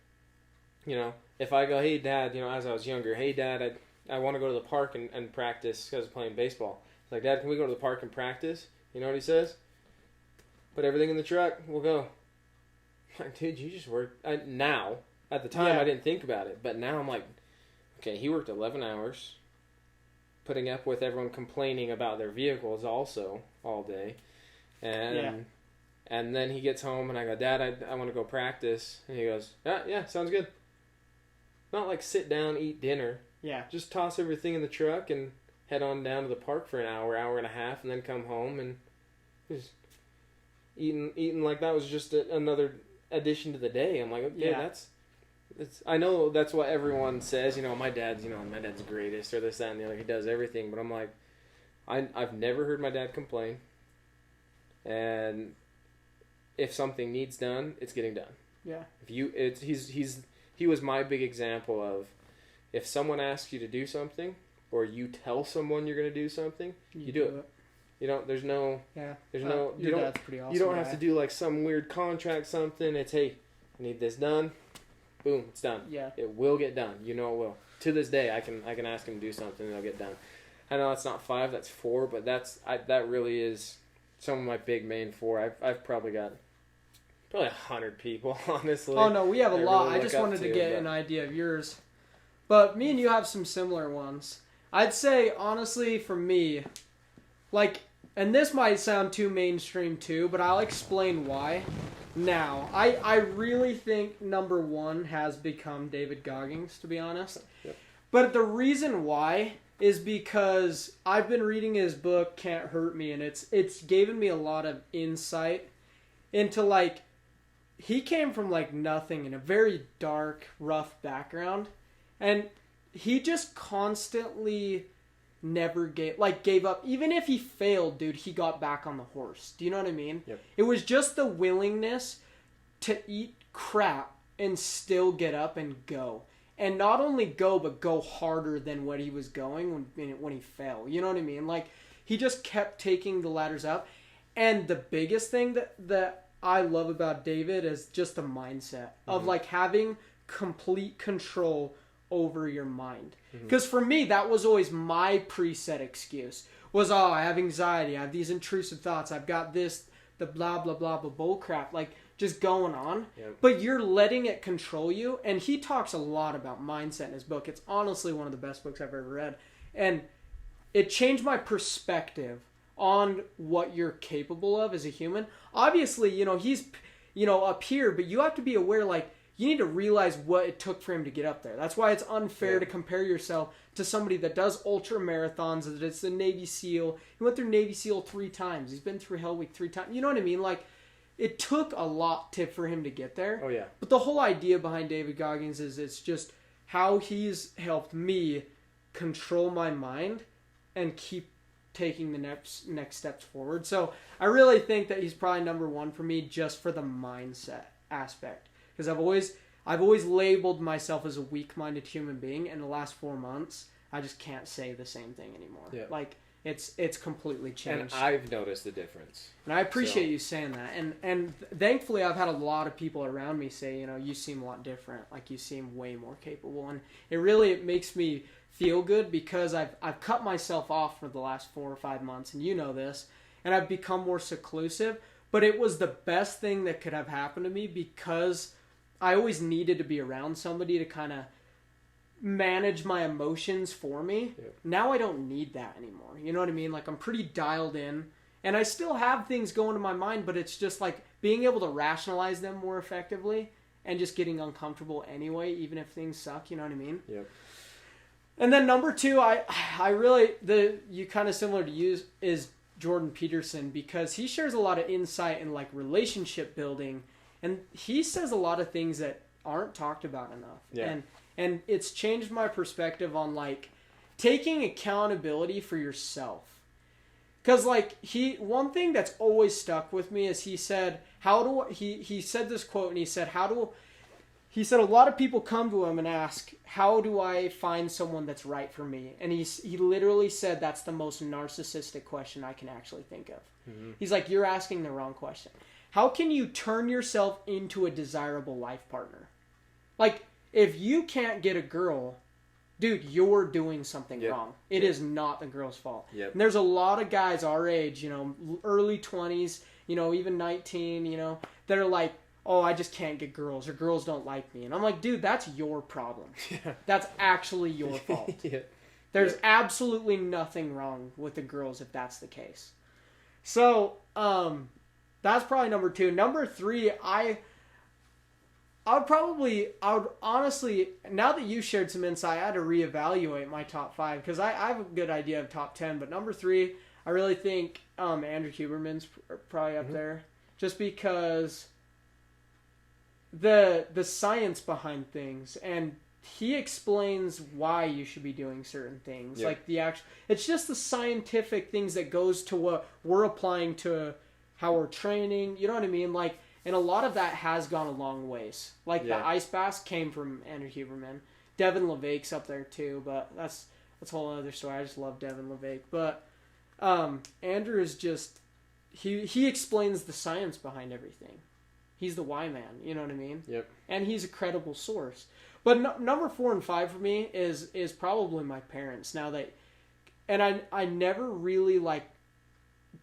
If I go, hey, Dad, as I was younger, hey, Dad, I want to go to the park and practice because I was playing baseball. It's like, Dad, can we go to the park and practice? You know what he says? Put everything in the truck, we'll go. I'm like, dude, you just worked. Now, at the time, I didn't think about it, but now I'm like, okay, he worked 11 hours. Putting up with everyone complaining about their vehicles also all day. And then he gets home and I go, Dad, I want to go practice. And he goes, yeah, sounds good. Not like sit down, eat dinner. Yeah. Just toss everything in the truck and head on down to the park for an hour and a half, and then come home and just eating like that was just another addition to the day. I'm like, okay, I know that's what everyone says, my dad's the greatest or this, that, and the other. He does everything, but I'm like, I've never heard my dad complain. And if something needs done, it's getting done. Yeah. He was my big example of, if someone asks you to do something, or you tell someone you're going to do something, you do it. There's no. Dad's pretty awesome. You don't have to do like some weird contract something. It's, hey, I need this done. Boom, it's done. Yeah. It will get done. It will. To this day, I can ask him to do something and it'll get done. I know it's not 5, that's 4, but that really is some of my big main 4. I've probably got 100 people, honestly. Oh no, we have a lot. Really I just wanted to get an idea of yours. But me and you have some similar ones. I'd say, honestly, for me, like, and this might sound too mainstream too, but I'll explain why. Now, I really think number 1 has become David Goggins, to be honest. Yep. But the reason why is because I've been reading his book, Can't Hurt Me, and it's given me a lot of insight into, like, he came from, like, nothing in a very dark, rough background, and he just constantly never gave up. Even if he failed, dude, he got back on the horse. Do you know what I mean? Yep. It was just the willingness to eat crap and still get up and go. And not only go, but go harder than what he was going when he fell. You know what I mean? Like, he just kept taking the ladders up. And the biggest thing that I love about David is just the mindset of, like, having complete control over your mind. Because for me, that was always my preset excuse. Was, I have anxiety, I have these intrusive thoughts, I've got this, the blah, blah, blah, blah, bull crap. Like, just going on, Yep. but you're letting it control you. And he talks a lot about mindset in his book. It's honestly one of the best books I've ever read. And it changed my perspective on what you're capable of as a human. Obviously, he's, up here, but you have to be aware, like, you need to realize what it took for him to get up there. That's why it's unfair to compare yourself to somebody that does ultra marathons, that it's a Navy SEAL. He went through Navy SEAL 3 times. He's been through Hell Week 3 times. You know what I mean? Like, it took a lot for him to get there. Oh, yeah. But the whole idea behind David Goggins is it's just how he's helped me control my mind and keep taking the next steps forward. So I really think that he's probably number one for me just for the mindset aspect. Because I've always labeled myself as a weak-minded human being. In the last 4 months, I just can't say the same thing anymore. Yeah. Like, it's completely changed. And I've noticed the difference. And I appreciate you saying that. And thankfully, I've had a lot of people around me say, you seem a lot different. Like, you seem way more capable. And it makes me feel good because I've cut myself off for the last 4 or 5 months, and you know this, and I've become more seclusive. But it was the best thing that could have happened to me because I always needed to be around somebody to kind of manage my emotions for me. Yep. Now I don't need that anymore. You know what I mean? Like, I'm pretty dialed in, and I still have things going to my mind, but it's just like being able to rationalize them more effectively and just getting uncomfortable anyway, even if things suck. You know what I mean? Yep. And then number 2, I really, you kind of similar to you is Jordan Peterson, because he shares a lot of insight in like relationship building, and he says a lot of things that aren't talked about enough. Yeah. And it's changed my perspective on like taking accountability for yourself. Cause like one thing that's always stuck with me is he said, he said this quote, and he said, he said a lot of people come to him and ask, how do I find someone that's right for me? And he literally said that's the most narcissistic question I can actually think of. Mm-hmm. He's like, you're asking the wrong question. How can you turn yourself into a desirable life partner? Like, if you can't get a girl, dude, you're doing something wrong. It is not the girl's fault. Yep. And there's a lot of guys our age, early 20s, even 19, that are like, oh, I just can't get girls, or girls don't like me. And I'm like, dude, that's your problem. Yeah. That's actually your fault. Yeah. There's absolutely nothing wrong with the girls if that's the case. So, that's probably number 2. Number 3, I would honestly, now that you shared some insight, I had to reevaluate my top 5, because I have a good idea of top 10, but number 3, I really think Andrew Huberman's probably up there, just because the science behind things, and he explains why you should be doing certain things. Yep. Like it's just the scientific things that goes to what we're applying to how we're training. You know what I mean? Like, and a lot of that has gone a long ways. Like the ice baths came from Andrew Huberman. Devin LeVake's up there too, but that's a whole other story. I just love Devin LeVake. But Andrew is just he explains the science behind everything. He's the why man, you know what I mean? Yep. And he's a credible source. But number 4 and 5 for me is probably my parents. Now that, and I never really like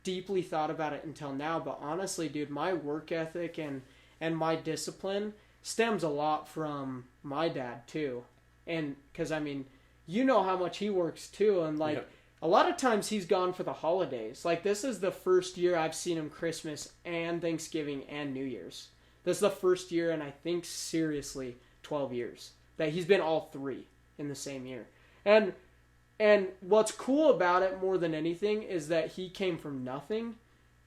deeply thought about it until now, but honestly, dude, my work ethic and my discipline stems a lot from my dad too. And because I mean, you know how much he works too, and like a lot of times he's gone for the holidays. Like, this is the first year I've seen him Christmas and Thanksgiving and New Year's. This is the first year, and I think seriously 12 years that he's been all 3 in the same year. And what's cool about it more than anything is that he came from nothing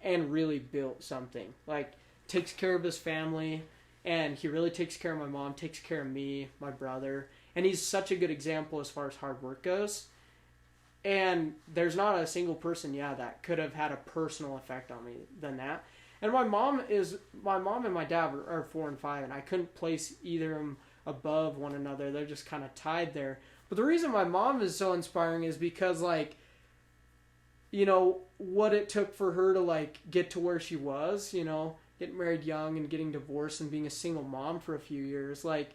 and really built something. Like, takes care of his family, and he really takes care of my mom, takes care of me, my brother. And he's such a good example as far as hard work goes. And there's not a single person, that could have had a personal effect on me than that. And my mom and my dad are 4 and 5, and I couldn't place either of them above one another. They're just kind of tied there. But the reason my mom is so inspiring is because, like, what it took for her to, like, get to where she was, getting married young and getting divorced and being a single mom for a few years. Like,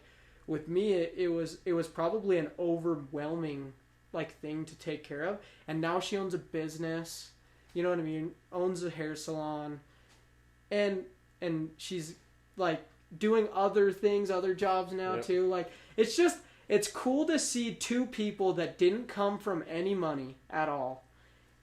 with me, it was probably an overwhelming, like, thing to take care of. And now she owns a business, you know what I mean? Owns a hair salon. And she's like doing other things, other jobs now too. Like it's cool to see two people that didn't come from any money at all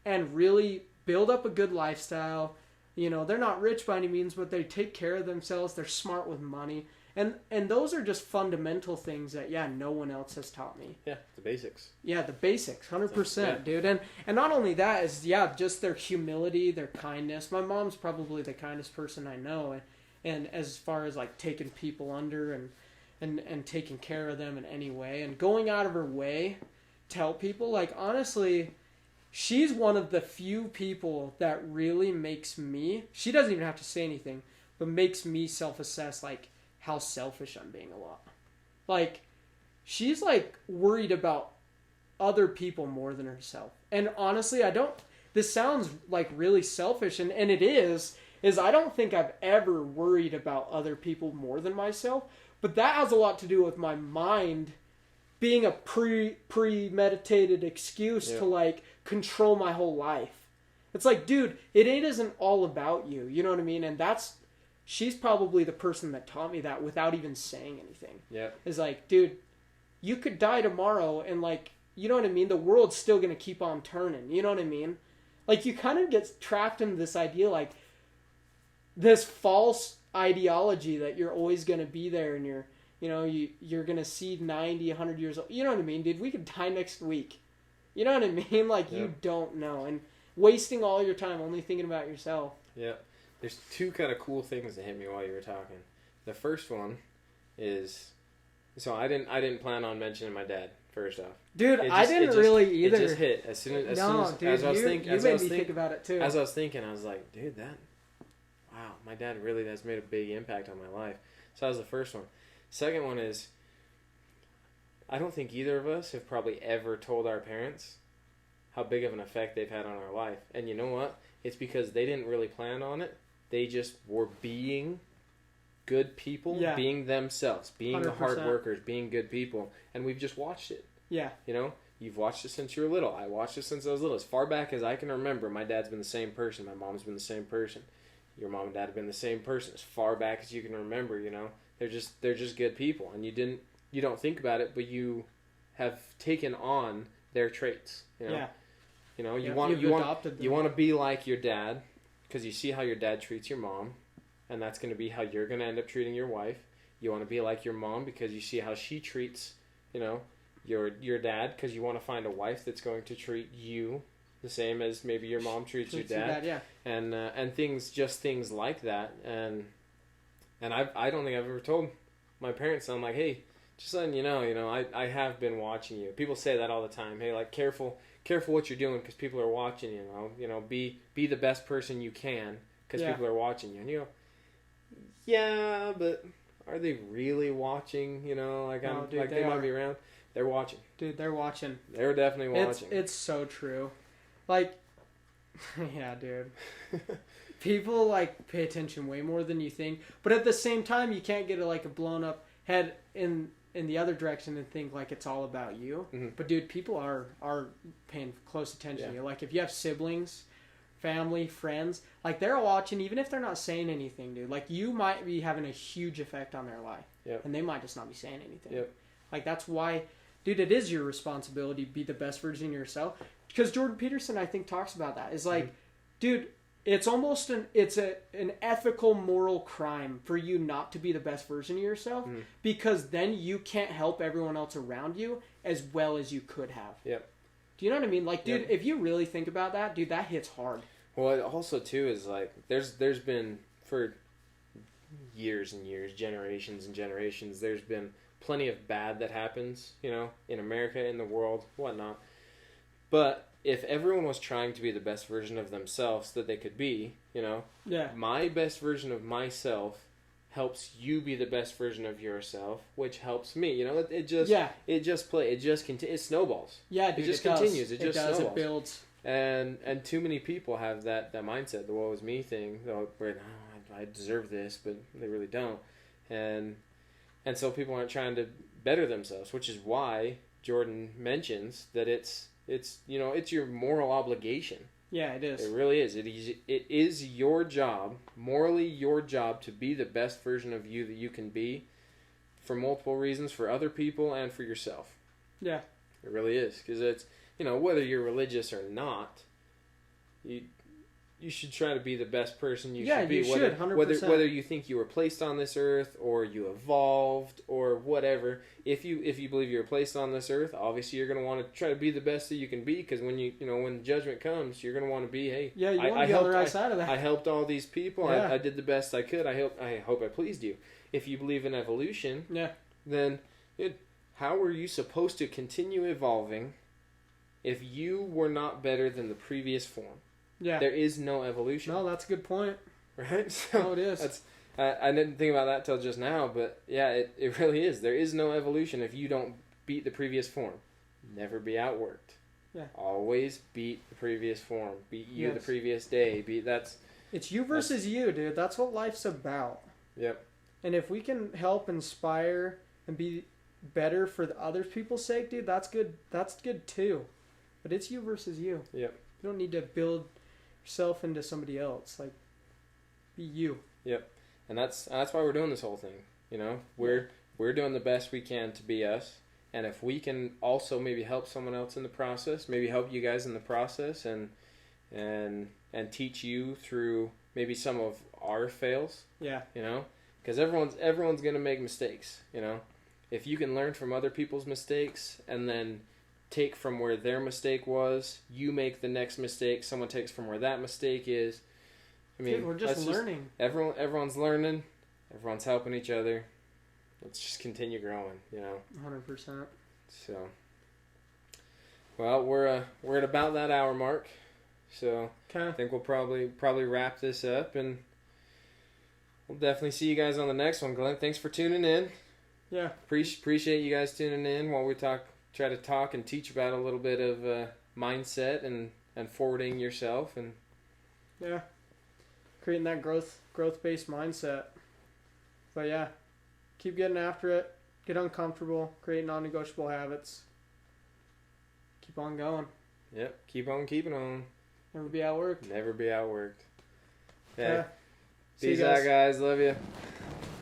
and really build up a good lifestyle. You know, they're not rich by any means, but they take care of themselves. They're smart with money. And those are just fundamental things that, no one else has taught me. Yeah, the basics. Yeah, the basics, 100%, dude. And not only that is, just their humility, their kindness. My mom's probably the kindest person I know. And as far as, like, taking people under and taking care of them in any way. And going out of her way to help people. Like, honestly, she's one of the few people that really makes me, she doesn't even have to say anything, but makes me self-assess, like, how selfish I'm being a lot. Like, she's, like, worried about other people more than herself. And honestly, this sounds, like, really selfish, and it is I don't think I've ever worried about other people more than myself, but that has a lot to do with my mind being a premeditated excuse to, like, control my whole life. It's like, dude, it isn't all about you. You know what I mean? And she's probably the person that taught me that without even saying anything. Yeah. It's like, dude, you could die tomorrow and, like, you know what I mean? The world's still going to keep on turning. You know what I mean? Like, you kind of get trapped into this idea, like, this false ideology that you're always going to be there and you're going to see 90, 100 years old. You know what I mean, dude? We could die next week. You know what I mean? Like, you don't know. And wasting all your time only thinking about yourself. Yeah. There's two kind of cool things that hit me while you were talking. The first one is, so I didn't plan on mentioning my dad. First off, dude, I didn't really either. It just hit as soon as I was thinking. You made me think about it too. As I was thinking, I was like, dude, wow, my dad really has made a big impact on my life. So that was the first one. Second one is, I don't think either of us have probably ever told our parents how big of an effect they've had on our life. And you know what? It's because they didn't really plan on it. They just were being good people, being themselves, being 100%. The hard workers, being good people. And we've just watched it. Yeah. You know, you've watched it since you were little. I watched it since I was little. As far back as I can remember, my dad's been the same person. My mom's been the same person. Your mom and dad have been the same person. As far back as you can remember, you know. They're just good people. And you don't think about it, but you have taken on their traits. You know? Yeah. You know, you want to be like your dad because you see how your dad treats your mom, and that's going to be how you're going to end up treating your wife. You want to be like your mom because you see how she treats, you know, your dad, because you want to find a wife that's going to treat you the same as maybe your mom treats your dad. And things like that. And I don't think I've ever told my parents. I'm like, hey, just letting you know, I have been watching you. People say that all the time. Hey, like, careful what you're doing because people are watching you. You know, be the best person you can because people are watching you. And you go, yeah, but are they really watching? You know, like they might be around. They're watching, dude. They're watching. They're definitely watching. It's so true. Like, yeah, dude. People, like, pay attention way more than you think, but at the same time, you can't get a blown up head in the other direction and think like it's all about you. Mm-hmm. But dude, people are paying close attention to you. Like, if you have siblings, family, friends, like, they're watching, even if they're not saying anything, dude. Like, you might be having a huge effect on their life, and they might just not be saying anything. Yep. Like, that's why, dude, it is your responsibility to be the best version of yourself. Because Jordan Peterson, I think, talks about that. It's like, dude, it's almost an ethical, moral crime for you not to be the best version of yourself, because then you can't help everyone else around you as well as you could have. Yep. Do you know what I mean? Like, dude, if you really think about that, dude, that hits hard. Well, it also, too, is like, there's been, for years and years, generations and generations, there's been plenty of bad that happens, you know, in America, in the world, whatnot. But if everyone was trying to be the best version of themselves that they could be, you know, my best version of myself helps you be the best version of yourself, which helps me. You know, it snowballs. Yeah, dude, it just continues. It just snowballs. It builds. And too many people have that mindset, the woe is me thing. Where I deserve this, but they really don't. And so people aren't trying to better themselves, which is why Jordan mentions that it's you know, it's your moral obligation Yeah, it is. It really is. It is your job, morally your job, to be the best version of you that you can be, for multiple reasons, for other people and for yourself. Yeah. It really is, because it's, whether you're religious or not, you should try to be the best person you should be. Yeah, you should, 100%. Whether you think you were placed on this earth or you evolved or whatever, if you believe you were placed on this earth, obviously you're going to want to try to be the best that you can be, because when when judgment comes, you're going to want to be, hey, yeah, you want to be on the right side of that. I helped all these people. Yeah. I did the best I could. I hope I pleased you. If you believe in evolution, yeah, then how are you supposed to continue evolving if you were not better than the previous form? Yeah. There is no evolution. No, that's a good point. Right? So no, it is. I didn't think about that till just now, but yeah, it really is. There is no evolution if you don't beat the previous form. Never be outworked. Yeah. Always beat the previous form. Beat you the Yes. previous day. It's you versus you, dude. That's what life's about. Yep. And if we can help inspire and be better for the other people's sake, dude, that's good. That's good too. But it's you versus you. Yep. You don't need to build yourself into somebody else. Like, be you. Yep. And that's why we're doing this whole thing. We're doing the best we can to be us. And if we can also maybe help someone else in the process, maybe help you guys in the process, and teach you through maybe some of our fails. Yeah. Because everyone's gonna make mistakes. If you can learn from other people's mistakes and then take from where their mistake was, you make the next mistake, someone takes from where that mistake is. I mean, dude, we're just learning. Everyone's learning, everyone's helping each other. Let's just continue growing, 100%. So, well, we're at about that hour mark, so okay. I think we'll probably wrap this up, and we'll definitely see you guys on the next one. Glenn, thanks for tuning in. Yeah. Appreciate you guys tuning in while we try to talk and teach about a little bit of mindset and forwarding yourself, and yeah, creating that growth-based mindset. But yeah, keep getting after it. Get uncomfortable. Create non-negotiable habits. Keep on going. Yep, keep on keeping on. Never be outworked. Never be outworked. Yeah. Peace out, guys. Love you.